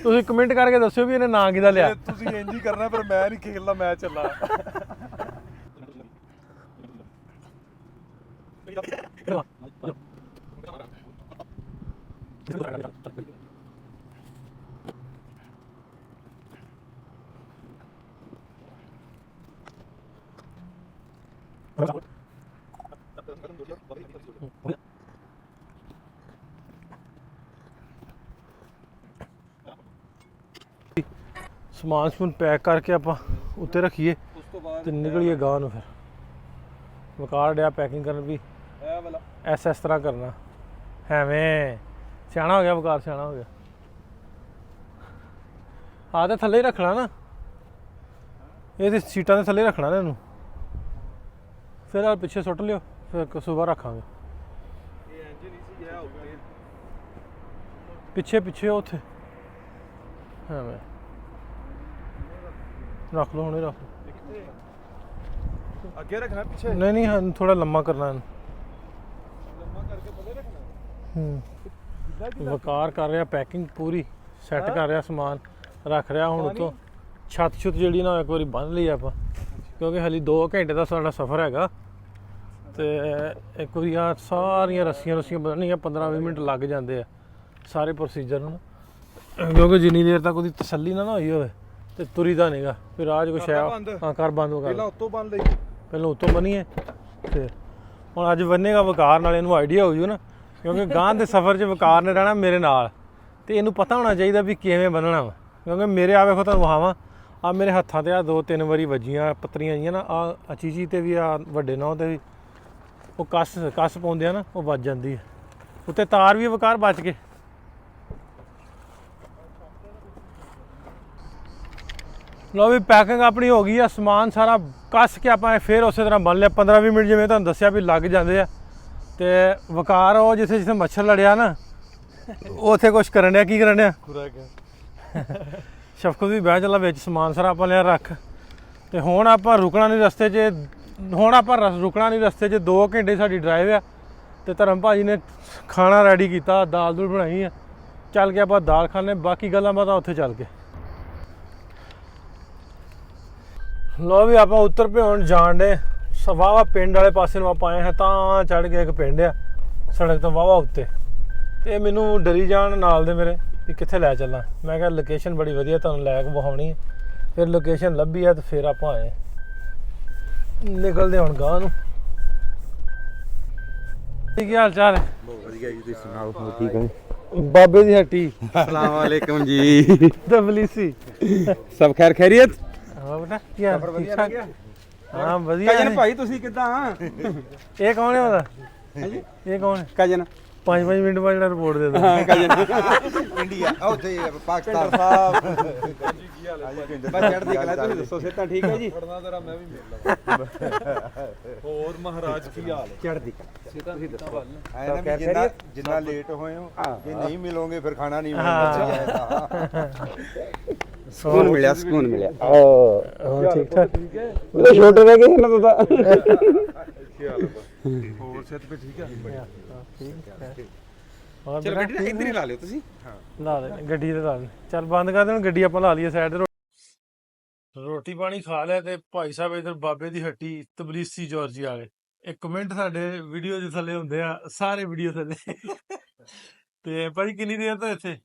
ਤੁਸੀਂ ਕਮੈਂਟ ਕਰਕੇ ਦੱਸਿਓ ਵੀ ਇਹਨੇ ਨਾਂ ਕਿਹਦਾ ਲਿਆ। ਤੁਸੀਂ ਇੰਜ ਹੀ ਕਰਨਾ, ਪਰ ਮੈਂ ਨਹੀਂ ਖੇਲਦਾ, ਮੈਂ ਚੱਲਾ। ਸਮਾਨ ਸਮੂਨ ਪੈਕ ਕਰਕੇ ਆਪਾਂ ਉੱਤੇ ਰੱਖੀਏ ਉਸ ਤੋਂ ਬਾਅਦ ਤੇ ਨਿਕਲੀਏ ਗਾਂ ਨੂੰ। ਫਿਰ ਵਕਾਰ ਡਿਆ ਪੈਕਿੰਗ ਕਰਨ ਵੀ ਇਹ ਵਾਲਾ ਇਸ ਤਰ੍ਹਾਂ ਕਰਨਾ। ਐਵੇਂ ਸਿਆਣਾ ਹੋ ਗਿਆ ਵਕਾਰ, ਸਿਆਣਾ ਹੋ ਗਿਆ। ਆਹ ਤੇ ਥੱਲੇ ਹੀ ਰੱਖਣਾ ਨਾ, ਇਹ ਤੇ ਸੀਟਾਂ ਦੇ ਥੱਲੇ ਰੱਖਣਾ ਨਾ ਇਹਨੂੰ। ਫਿਰ ਆ ਪਿੱਛੇ ਸੁੱਟ ਲਿਓ, ਫਿਰ ਸੁਬਾਹ ਰੱਖਾਂਗੇ। ਇਹ ਇੰਜ ਨਹੀਂ ਸੀ, ਇਹ ਉੱਤੇ ਪਿੱਛੇ ਉੱਥੇ ਐਵੇਂ ਰੱਖ ਲਓ, ਹੁਣੇ ਰੱਖ ਲਓ। ਅੱਗੇ ਰੱਖਣਾ ਪਿੱਛੇ? ਨਹੀਂ ਹਾਂ ਥੋੜਾ ਲੰਮਾ ਕਰਨਾ ਇਹਨੂੰ। ਲੰਮਾ ਕਰਕੇ ਪੱਲੇ ਰੱਖਣਾ। ਵਕਾਰ ਕਰ ਰਿਹਾ ਪੈਕਿੰਗ ਪੂਰੀ, ਸੈੱਟ ਕਰ ਰਿਹਾ ਸਮਾਨ, ਰੱਖ ਰਿਹਾ ਹੁਣ ਉੱਤੋਂ। ਛੱਤ ਛੁੱਤ ਜਿਹੜੀ ਨਾ ਇੱਕ ਵਾਰੀ ਬੰਨ੍ਹ ਲਈ ਆਪਾਂ। ਕਿਉਂਕਿ ਹਾਲੇ 2 ਘੰਟੇ ਦਾ ਸਾਡਾ ਸਫ਼ਰ ਹੈਗਾ। ਤੇ ਇੱਕ ਵਾਰੀ ਆ ਸਾਰੀਆਂ ਰੱਸੀਆਂ ਬੰਨ੍ਹਣੀਆਂ 15-20 ਮਿੰਟ ਲੱਗ ਜਾਂਦੇ ਆ ਸਾਰੇ ਪ੍ਰੋਸੀਜਰ ਨੂੰ, ਕਿਉਂਕਿ ਜਿੰਨੀ ਦੇਰ ਤੱਕ ਉਹਦੀ ਤਸੱਲੀ ਨਾ ਹੋਈ ਹੋਵੇ ਤੇ ਤੁਰੀ ਦਾ ਨਹੀਂਗਾ। ਫਿਰ ਰਾਜ ਕੁਛ ਹੈ ਹਾਂ ਕਰ ਬੰਦ ਹੋ ਪਹਿਲਾਂ ਉੱਤੋਂ ਬੰਨ ਲਈ, ਪਹਿਲਾਂ ਉੱਤੋਂ ਬੰਨੀਏ ਫਿਰ ਹੁਣ ਅੱਜ ਬੰਨੇਗਾ ਵਕਾਰ ਨਾਲ, ਇਹਨੂੰ ਆਈਡੀਆ ਹੋ ਜੂ ਨਾ, ਕਿਉਂਕਿ ਗਾਂ ਦੇ ਸਫ਼ਰ 'ਚ ਵਕਾਰ ਨੇ ਰਹਿਣਾ ਮੇਰੇ ਨਾਲ ਤੇ ਇਹਨੂੰ ਪਤਾ ਹੋਣਾ ਚਾਹੀਦਾ ਵੀ ਕਿਵੇਂ ਬੰਨਣਾ ਵਾ। ਕਿਉਂਕਿ ਮੇਰੇ ਆ ਵੇਖੋ ਤੁਹਾਨੂੰ ਵਹਾਵਾਂ ਆ ਮੇਰੇ ਹੱਥਾਂ ਤੇ ਆ 2-3 ਵਾਰੀ ਵੱਜੀਆਂ ਪੱਤਰੀਆਂ ਜੀਆਂ ਨਾ, ਆ ਚੀਜੀ ਤੇ ਵੀ ਆ ਵੱਡੇ ਨੌਂ ਤੇ ਵੀ ਉਹ ਕੱਸ ਪਾਉਂਦੇ ਆ ਨਾ, ਉਹ ਵੱਜ ਜਾਂਦੀ ਹੈ। ਉੱਤੇ ਤਾਰ ਵੀ ਵਕਾਰ ਬਚ ਕੇ। ਲਓ ਵੀ ਪੈਕਿੰਗ ਆਪਣੀ ਹੋ ਗਈ ਆ, ਸਮਾਨ ਸਾਰਾ ਕੱਸ ਕੇ ਆਪਾਂ ਫਿਰ ਉਸੇ ਤਰ੍ਹਾਂ ਬੰਨ ਲਿਆ। 15-20 ਮਿੰਟ ਜਿਵੇਂ ਤੁਹਾਨੂੰ ਦੱਸਿਆ ਵੀ ਲੱਗ ਜਾਂਦੇ ਆ। ਤੇ ਵਕਾਰ ਉਹ ਜਿੱਥੇ ਮੱਛਰ ਲੜਿਆ ਨਾ ਉੱਥੇ ਕੁਛ ਕਰਨ ਡਿਆ। ਕੀ ਕਰਨ ਡਿਆ? ਸ਼ਫਕਤ ਵੀ ਬਹਿ ਚੱਲਾ ਵਿੱਚ, ਸਮਾਨ ਸਾਰਾ ਆਪਾਂ ਲਿਆ ਰੱਖ। ਤੇ ਹੁਣ ਆਪਾਂ ਰੁਕਣਾ ਨਹੀਂ ਰਸਤੇ 'ਚ, ਰੁਕਣਾ ਨਹੀਂ ਰਸਤੇ 'ਚ। 2 ਘੰਟੇ ਸਾਡੀ ਡਰਾਈਵ ਆ ਤੇ ਧਰਮ ਭਾਜੀ ਨੇ ਖਾਣਾ ਰੈਡੀ ਕੀਤਾ, ਦਾਲ ਦੂਲ ਬਣਾਈ ਆ। ਚੱਲ ਕੇ ਆਪਾਂ ਦਾਲ ਖਾਣੇ, ਬਾਕੀ ਗੱਲਾਂ ਬਾਤਾਂ ਉੱਥੇ ਚੱਲ ਕੇ। ਲੋ ਵੀ ਆਪਾਂ ਉੱਤਰ ਪਏ ਹੁਣ ਜਾਣ ਡੇ ਵਾਹਵਾ ਪਿੰਡ ਵਾਲੇ ਪਾਸੇ ਨੂੰ ਆਪਾਂ ਆਏ ਹਾਂ। ਤਾਂ ਚੜ੍ਹ ਕੇ ਇੱਕ ਪਿੰਡ ਆ ਸੜਕ ਤੋਂ ਵਾਹਵਾ ਉੱਤੇ, ਤੇ ਮੈਨੂੰ ਡਰੀ ਜਾਣ ਨਾਲ ਦੇ ਮੇਰੇ ਵੀ ਕਿੱਥੇ ਲੈ ਚੱਲਾਂ। ਮੈਂ ਕਿਹਾ ਲੋਕੇਸ਼ਨ ਬੜੀ ਵਧੀਆ ਤੁਹਾਨੂੰ ਲੈ ਕੇ ਵਿਖਾਉਣੀ ਹੈ। ਫਿਰ ਲੋਕੇਸ਼ਨ ਲੱਭੀ ਆ ਤੇ ਫਿਰ ਆਪਾਂ ਆਏ ਨਿਕਲਦੇ ਹੁਣ ਗਾਂ ਨੂੰ। ਕੀ ਹਾਲ ਚਾਲ ਹੈ? ਬਹੁਤ ਵਧੀਆ ਜੀ, ਤੁਸੀਂ ਸੁਣਾਓ? ਹੋ ਠੀਕ ਹੋ? ਬਾਬੇ ਦੀ ਹੱਟੀ। अस्सलाम वालेकुम जी। ਤਬਲੀਸੀ सब खैर खैरियत? ਹਾਂ ਬੇਟਾ ਕੀ ਹਾਲ? ਸਫ਼ਰ ਵਧੀਆ ਠੀਕ ਠਾਕ? ਲੱਗਿਆ? ਹਾਂ ਵਧੀਆ। कजन भाई ਤੁਸੀਂ ਕਿੱਦਾਂ? ਇਹ ਕੌਣ ਹੈ ਉਹਦਾ? ਹਾਂਜੀ ਇਹ ਕੌਣ ਹੈ? कजन 5 ਮਿੰਟ ਬਾਅਦ ਜਿਹੜਾ ਰਿਪੋਰਟ ਦੇ ਦਿੰਦਾ। ਹਾਂ कजन इंडिया ਉੱਥੇ ਪਾਕਿਸਤਾਨ ਸਾਹਿਬ। ਬਸ ਚੜ੍ਹਦੀ ਕਲਾ। ਤੁਸੀਂ ਦੱਸੋ ਸਿਹਤਾਂ ਠੀਕ ਹੈ ਜੀ? ਫੜਨਾ ਤੇਰਾ ਮੈਂ ਵੀ ਮਿਲ ਲਵਾਂ। ਹੋਰ ਮਹਾਰਾਜ ਕੀ ਹਾਲ ਹੈ? ਚੜ੍ਹਦੀ ਕਲਾ। ਤੁਸੀਂ ਦੱਸੋ ਐ ਨਾ ਵੀ ਜਿੰਨਾ ਲੇਟ ਹੋਏ ਹੋ, ਜੇ ਨਹੀਂ ਮਿਲੋਗੇ ਫਿਰ ਖਾਣਾ ਨਹੀਂ ਮਿਲਦਾ। ਸਕੂਨ ਮਿਲਿਆ, ਸਕੂਨ ਮਿਲਿਆ। ਹਾਂ ਠੀਕ ਠਾਕ। ਉਹ ਛੋਟੇ ਰਹਿ ਗਏ ਇਹਨਾਂ ਦਾ। ਕੀ ਹਾਲ ਹੈ? ਹੋਰ ਸਿਹਤ ਤੇ ਠੀਕ ਹੈ? ਹੋਰ ਚਲੋ ਬੇਟਾ ਗੱਡੀ ਇੱਧਰ ਹੀ ਲਾ ਲਿਓ ਤੁਸੀਂ। ਲਾ ਦੇ ਗੱਡੀ ਤੇ ਲਾ ਦੇ। ਚੱਲ ਬੰਦ ਕਰ ਦੇ ਹੁਣ, ਗੱਡੀ ਆਪਾਂ ਲਾ ਲਈਏ ਸਾਈਡ ਤੇ। ਰੋਟੀ ਪਾਣੀ ਖਾ ਲਿਆ ਤੇ ਭਾਈ ਸਾਹਿਬ ਇਧਰ ਬਾਬੇ ਦੀ ਹੱਟੀ ਤਬਲੀਸੀ ਜਾਰਜੀ ਆ ਗਏ। ਇਹ ਕਮੈਂਟ ਸਾਡੇ ਵੀਡੀਓ ਦੇ ਥੱਲੇ ਹੁੰਦੇ ਆ, ਸਾਰੇ ਵੀਡੀਓ ਥੱਲੇ। ਤੇ ਭਾਈ ਕਿੰਨੀ ਦੇਰ ਤੋਂ ਇੱਥੇ?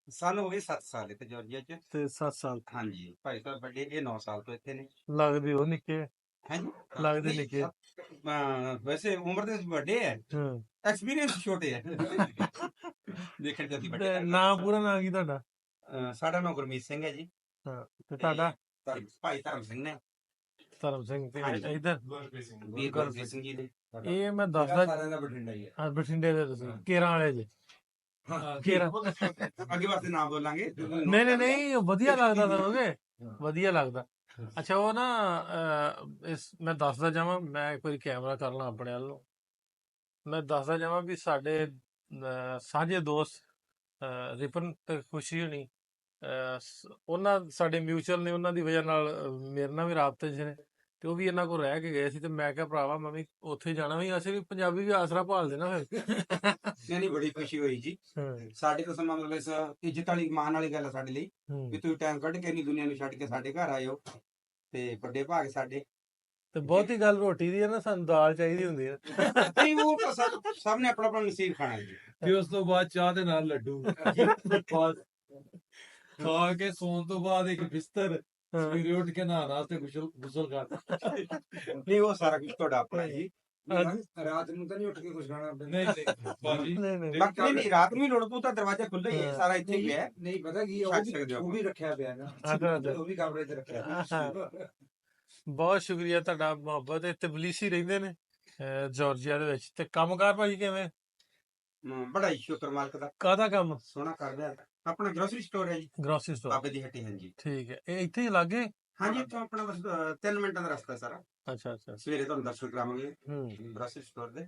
ਸਾਨੂੰ ਹੋ ਗਏ 7 ਸਾਲ ਇੱਥੇ ਜਾਰਜੀਆ ਚ। ਤੇ 7 ਸਾਲ ਹਾਂਜੀ, ਭਾਈ ਸਾਹਿਬ ਵੱਡੇ, ਇਹ 9 ਸਾਲ ਤੋਂ ਇੱਥੇ ਨੇ। ਲੱਗਦੇ ਉਹ ਨਿੱਕੇ। ਹਾਂਜੀ, ਲੱਗਦੇ ਨਿੱਕੇ। ਵੈਸੇ ਉਮਰ ਦੇ ਵਿੱਚ ਵੱਡੇ ਹੈ, ਹਾਂ ਐਕਸਪੀਰੀਅੰਸ ਛੋਟੇ ਹੈ। ਦੇਖਣ ਚ ਅਸੀਂ ਤੇ ਵੱਡੇ ਨਾਂ ਪੂਰਾ ਨਾਂ ਕੀ ਤੁਹਾਡਾ? ਸਾਡਾ ਨਾਮ ਗੁਰਮੀਤ ਸਿੰਘ ਹੈ ਜੀ। ਹਾਂ ਤੇ ਤੁਹਾਡਾ? ਭਾਈ ਧਰਮ ਸਿੰਘ ਨੇ। ਧਰਮ ਸਿੰਘ। ਤੇ ਹਾਂਜੀ। ਇਧਰ ਵੀਰ ਗੁਰਮੀਤ ਸਿੰਘ ਜੀ ਨੇ। ਇਹ ਮੈਂ ਦੱਸਦਾ ਸਾਰਿਆਂ ਦਾ ਬਠਿੰਡਾ ਹੀ ਹੈ। ਬਠਿੰਡੇ ਦੇ ਤੁਸੀਂ ਕੇਰਾਂ ਵਾਲੇ ਜੇ। ਕੇਰਾਂ ਅੱਗੇ ਵਾਸਤੇ ਨਾਮ ਬੋਲਾਂਗੇ। ਨਹੀਂ ਵਧੀਆ ਲੱਗਦਾ ਤੁਹਾਨੂੰ? ਵਧੀਆ ਲੱਗਦਾ। ਅੱਛਾ ਉਹ ਨਾ ਮੈਂ ਦੱਸਦਾ ਜਾਵਾਂ, ਮੈਂ ਇੱਕ ਵਾਰੀ ਕੈਮਰਾ ਕਰ ਲਾਂ ਆਪਣੇ ਵੱਲ ਨੂੰ। ਮੈਂ ਦੱਸਦਾ ਜਾਵਾਂ ਵੀ ਸਾਡੇ ਸਾਂਝੇ ਦੋਸਤ ਰਿਪਨ ਤੇ ਖੁਸ਼ੀ ਹੋਣੀ, ਉਹਨਾਂ ਸਾਡੇ ਮਿਊਚੁਅਲ ਨੇ, ਉਹਨਾਂ ਦੀ ਵਜ੍ਹਾ ਨਾਲ ਮੇਰੇ ਨਾਲ ਵੀ ਰਾਬਤੇ 'ਚ ਨੇ। ਤੇ ਉਹ ਵੀ ਇਹਨਾਂ ਕੋਲ ਰਹਿ ਕੇ ਗਏ ਸੀ। ਤੇ ਮੈਂ ਕਿਹਾ ਭਰਾਵਾ ਮੈਂ ਵੀ ਉੱਥੇ ਜਾਣਾ ਵੀ, ਅਸੀਂ ਵੀ ਪੰਜਾਬੀ ਵੀ ਆਸਰਾ ਭਾਲਦੇ ਨਾ ਫਿਰ। ਨਹੀਂ, ਬੜੀ ਖੁਸ਼ੀ ਹੋਈ ਜੀ। ਸਾਡੇ ਤੋਂ ਸਮਾਂ ਮਤਲਬ ਇਸ ਇੱਜ਼ਤ ਵਾਲੀ, ਮਾਣ ਵਾਲੀ ਗੱਲ ਹੈ ਸਾਡੇ ਲਈ ਵੀ ਤੁਸੀਂ ਟਾਈਮ ਕੱਢ ਕੇ ਇੰਨੀ ਦੁਨੀਆ ਨੂੰ ਛੱਡ ਕੇ ਸਾਡੇ ਘਰ ਆਏ ਹੋ। ਤੇ ਵੱਡੇ ਭਾਗ ਸਾਡੇ। ਤੇ ਬਹੁਤੀ ਗੱਲ ਰੋਟੀ ਦੀ ਹੈ ਨਾ, ਸਾਨੂੰ ਦਾਲ ਚਾਹੀਦੀ ਹੁੰਦੀ ਹੈ। ਨਹੀਂ, ਉਹ ਤਾਂ ਸਭ ਨੇ ਆਪਣਾ ਆਪਣਾ ਨਸੀਬ ਖਾਣਾ ਜੀ। ਫਿਰ ਉਸ ਤੋਂ ਬਾਅਦ ਚਾਹ ਦੇ ਨਾਲ ਲੱਡੂ ਖਾ ਕੇ ਸੌਣ ਤੋਂ ਬਾਅਦ ਇੱਕ ਬਿਸਤਰ, ਸਵੇਰੇ ਉੱਠ ਕੇ ਨਹਾਉਣ ਵਾਸਤੇ ਗੁਸਲ ਕਰਨਾ। ਨਹੀਂ, ਉਹ ਸਾਰਾ ਕੁਝ ਤੁਹਾਡਾ ਆਪਣਾ ਜੀ। ਰਾਤ ਨੂੰ ਤਾਂ ਨਹੀਂ ਉੱਠ ਕੇ ਕੁਝ ਖਾਣਾ? ਨਹੀਂ ਬਾਜੀ ਬਾਕੀ ਨਹੀਂ, ਰਾਤ ਨੂੰ ਵੀ ਲੋੜ ਪਊ ਤਾਂ ਦਰਵਾਜ਼ਾ ਖੁੱਲ੍ਹਾ ਹੀ ਹੈ, ਸਾਰਾ ਇੱਥੇ ਹੀ ਹੈ। ਨਹੀਂ ਪਤਾ ਕੀ ਉਹ ਵੀ ਰੱਖਿਆ ਪਿਆ ਨਾ, ਉਹ ਵੀ ਕਮਰੇ 'ਚ ਰੱਖਿਆ। ਬਹੁਤ ਸ਼ੁਕਰੀਆ ਤੁਹਾਡਾ, ਮੁਹੱਬਤ। ਤੇ ਤਬਲੀਸੀ ਰਹਿੰਦੇ ਨੇ ਜਾਰਜੀਆ ਦੇ ਵਿੱਚ। ਤੇ ਕੰਮਕਾਰ ਭਾਜੀ ਕਿਵੇਂ? ਬੜਾ ਹੀ ਸ਼ੁਕਰ ਮਾਲਕ ਦਾ। ਕਾਹਦਾ ਕੰਮ? ਸੋਹਣਾ ਕਰ ਰਿਹਾ। ਆਪਣਾ ਗਰੋਸਰੀ ਸਟੋਰ ਹੈ ਜੀ, ਗ੍ਰੋਸਰੀ ਸਟੋਰ। ਬਾਬੇ ਦੀ ਹੱਟੀ। ਹਾਂਜੀ ਠੀਕ ਹੈ। ਇਹ ਇੱਥੇ ਹੀ ਲਾਗੇ? ਹਾਂਜੀ, ਤੋਂ ਆਪਣਾ ਬਸ 3 ਮਿੰਟਾਂ ਦਾ ਰਸਤਾ ਸਾਰਾ। ਅੱਛਾ ਅੱਛਾ। ਸਵੇਰੇ ਤੁਹਾਨੂੰ ਦਰਸ਼ਨ ਕਰਾਵਾਂਗੇ ਹੂੰ। ਗਰੋਸਰੀ ਸਟੋਰ ਦੇ।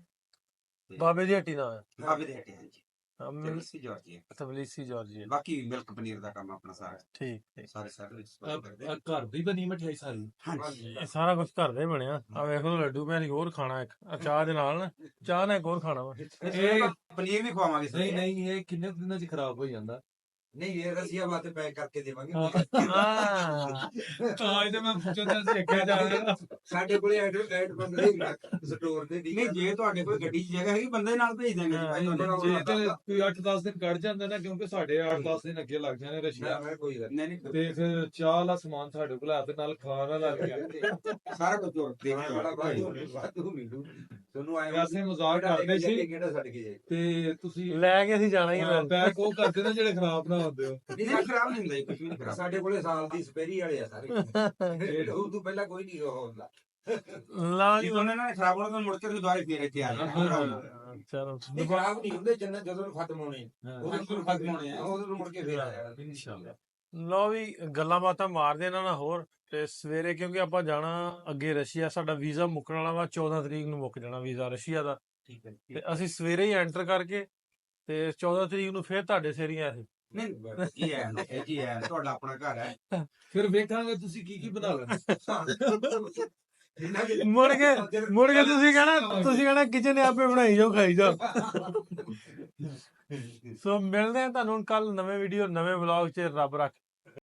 ਬਾਬੇ ਦੀ ਹੱਟੀ ਨਾਲ ਬਾਬੇ ਦੀ ਹੱਟੀ। ਹਾਂਜੀ, ਹੈ ਤਬਲੀਸੀ ਜਾਰਜੀਆ। ਤਬਲੀਸੀ ਜਾਰਜੀਆ। ਬਾਕੀ ਮਿਲਕ ਪਨੀਰ ਦਾ ਕੰਮ ਆਪਣਾ ਸਾਰਾ ਠੀਕ। ਸਾਰੇ ਸ਼ਹਿਰ ਵਿੱਚ ਕਰਦੇ। ਘਰ ਦੀ ਬਣੀ ਮਠਿਆਈ ਸਾਰੀ? ਹਾਂਜੀ, ਇਹ ਸਾਰਾ ਕੁਝ ਘਰ ਦਾ ਹੀ ਬਣਿਆ। ਆ ਵੇਖ ਲਓ ਲੱਡੂ ਭੈਣ ਹੋਰ ਖਾਣਾ ਇੱਕ ਚਾਹ ਦੇ ਨਾਲ ਨਾ, ਚਾਹ ਨਾਲ ਇੱਕ ਹੋਰ ਖਾਣਾ ਵਾ। ਇਹ ਪਨੀਰ ਵੀ ਖਵਾਵਾਂਗੇ। ਨਹੀਂ ਇਹ ਕਿੰਨੇ ਦਿਨਾਂ 'ਚ ਖਰਾਬ ਹੋ ਜਾਂਦਾ? ਨਹੀਂ ਇਹ ਰਸੀਆ ਬਾਤੇ ਪੈਕ ਕਰਕੇ ਦੇਵਾਂਗੇ ਹਾਂ ਤਾਂ ਇਹਦੇ ਮੈਂ ਪੁੱਛਦਾ ਸੀ ਅੱਗੇ ਜਾ ਰਿਹਾ ਸਾਡੇ ਕੋਲੇ ਐਡ ਬੰਦੇ ਸਟੋਰ ਤੇ ਨਹੀਂ ਜੇ ਤੁਹਾਡੇ ਕੋਲ ਗੱਡੀ 'ਚ ਜਗ੍ਹਾ ਹੈਗੀ ਬੰਦੇ ਨਾਲ ਭੇਜ ਦਾਂਗੇ ਜੀ ਭਾਈ ਤੁਹਾਡੇ ਜੇ ਤੇ ਕੋਈ 8-10 ਦਿਨ ਕੱਢ ਜਾਂਦਾ ਨਾ ਕਿਉਂਕਿ ਸਾਡੇ 8-10 ਦਿਨ ਅੱਗੇ ਲੱਗ ਜਾਣੇ ਰਸ਼ੀਆ ਮੈਂ ਕੋਈ ਗੱਲ ਨਹੀਂ ਨਹੀਂ ਤੇ ਫਿਰ ਚਾਹ ਵਾਲਾ ਸਮਾਨ ਸਾਡੇ ਕੋਲ ਹੱਥ ਨਾਲ ਖਾਣਾ ਲੱਗ ਗਿਆ ਸਾਰਾ ਕੁਝ ਹੋਰ ਨਹੀਂ ਵਾਲਾ ਵਾਧੂ ਮਿਲੂ ਤੁਹਾਨੂੰ ਆਏ ਵੈਸੇ ਮਜ਼ਾਕ ਕਰਦੇ ਸੀ ਕਿਹੜਾ ਛੱਡ ਕੇ ਜਾਏ ਤੇ ਤੁਸੀਂ ਲੈ ਕੇ ਅਸੀਂ ਜਾਣਾ ਹੀ ਹੈ ਪੈਕ ਉਹ ਕਰਦੇ ਨੇ ਜਿਹੜੇ ਖਰਾਬ ਨਾ ਹੁੰਦੇ ਹੋ ਨਹੀਂ ਖਰਾਬ ਨਹੀਂ ਹੁੰਦਾ ਜੀ, ਕੁਝ ਵੀ ਨਹੀਂ ਖਰਾਬ ਸਾਡੇ ਕੋਲੇ ਸਾਲ ਦੀ ਸਪੇਰੀ ਵਾਲੇ ਆ ਸਾਰੇ ਉਹ ਤੋਂ ਪਹਿਲਾਂ ਕੋਈ ਨਹੀਂ ਉਹ ਹੁੰਦਾ ਲਓ ਜੀ ਜਦੋਂ ਇਹਨਾਂ ਨੇ ਖਰਾਬ ਹੋਣਾ ਤਾਂ ਮੁੜ ਕੇ ਦੁਬਾਰਾ ਫੇਰ ਇੱਥੇ ਆ ਜਾਣਾ ਚਲੋ ਨਹੀਂ ਖਰਾਬ ਨਹੀਂ ਹੁੰਦੇ ਜੰਨਤ ਜਦੋਂ ਨੂੰ ਖਤਮ ਹੋਣੇ ਉਦੋਂ ਨੂੰ ਖਤਮ ਹੋਣੇ ਆ ਉਦੋਂ ਨੂੰ ਮੁੜ ਕੇ ਫੇਰ ਆ ਜਾਣਾ ਇਨਸ਼ਾਅੱਲਾ ਲਓ ਵੀ ਗੱਲਾਂ ਬਾਤਾਂ ਮਾਰਦੇ ਇਹਨਾਂ ਨਾਲ ਹੋਰ ਤੇ ਸਵੇਰੇ ਕਿਉਂਕਿ ਆਪਾਂ ਜਾਣਾ ਅੱਗੇ ਰਸ਼ੀਆ ਸਾਡਾ ਵੀਜ਼ਾ ਮੁੱਕਣ ਵਾਲਾ ਵਾ 14 ਤਰੀਕ ਨੂੰ ਮੁੱਕ ਜਾਣਾ ਵੀਜ਼ਾ ਰਸ਼ੀਆ ਦਾ ਠੀਕ ਹੈ ਤੇ ਅਸੀਂ ਸਵੇਰੇ ਹੀ ਐਂਟਰ ਕਰਕੇ ਤੇ 14 ਤਰੀਕ ਨੂੰ ਫੇਰ ਤੁਹਾਡੇ ਸੇਰੀਆਂ ਅਸੀਂ ਨਹੀਂ ਕੀ ਹੈ ਇਹ ਕੀ ਹੈ ਤੁਹਾਡਾ ਆਪਣਾ ਘਰ ਹੈ ਫਿਰ ਵੇਖਾਂਗੇ ਤੁਸੀਂ ਕੀ ਬਣਾ ਲੈਣਾ ਮੁੜ ਕੇ ਤੁਸੀਂ ਕਹਿਣਾ ਕਿਚਨ ਆਪੇ ਬਣਾਈ ਜਾਓ ਖਾਈ ਜਾਓ ਸੋ ਮਿਲਦੇ ਆ ਤੁਹਾਨੂੰ ਕੱਲ ਨਵੇਂ ਵੀਡੀਓ ਨਵੇਂ ਵਲੌਗ 'ਚ ਰੱਬ ਰੱਖ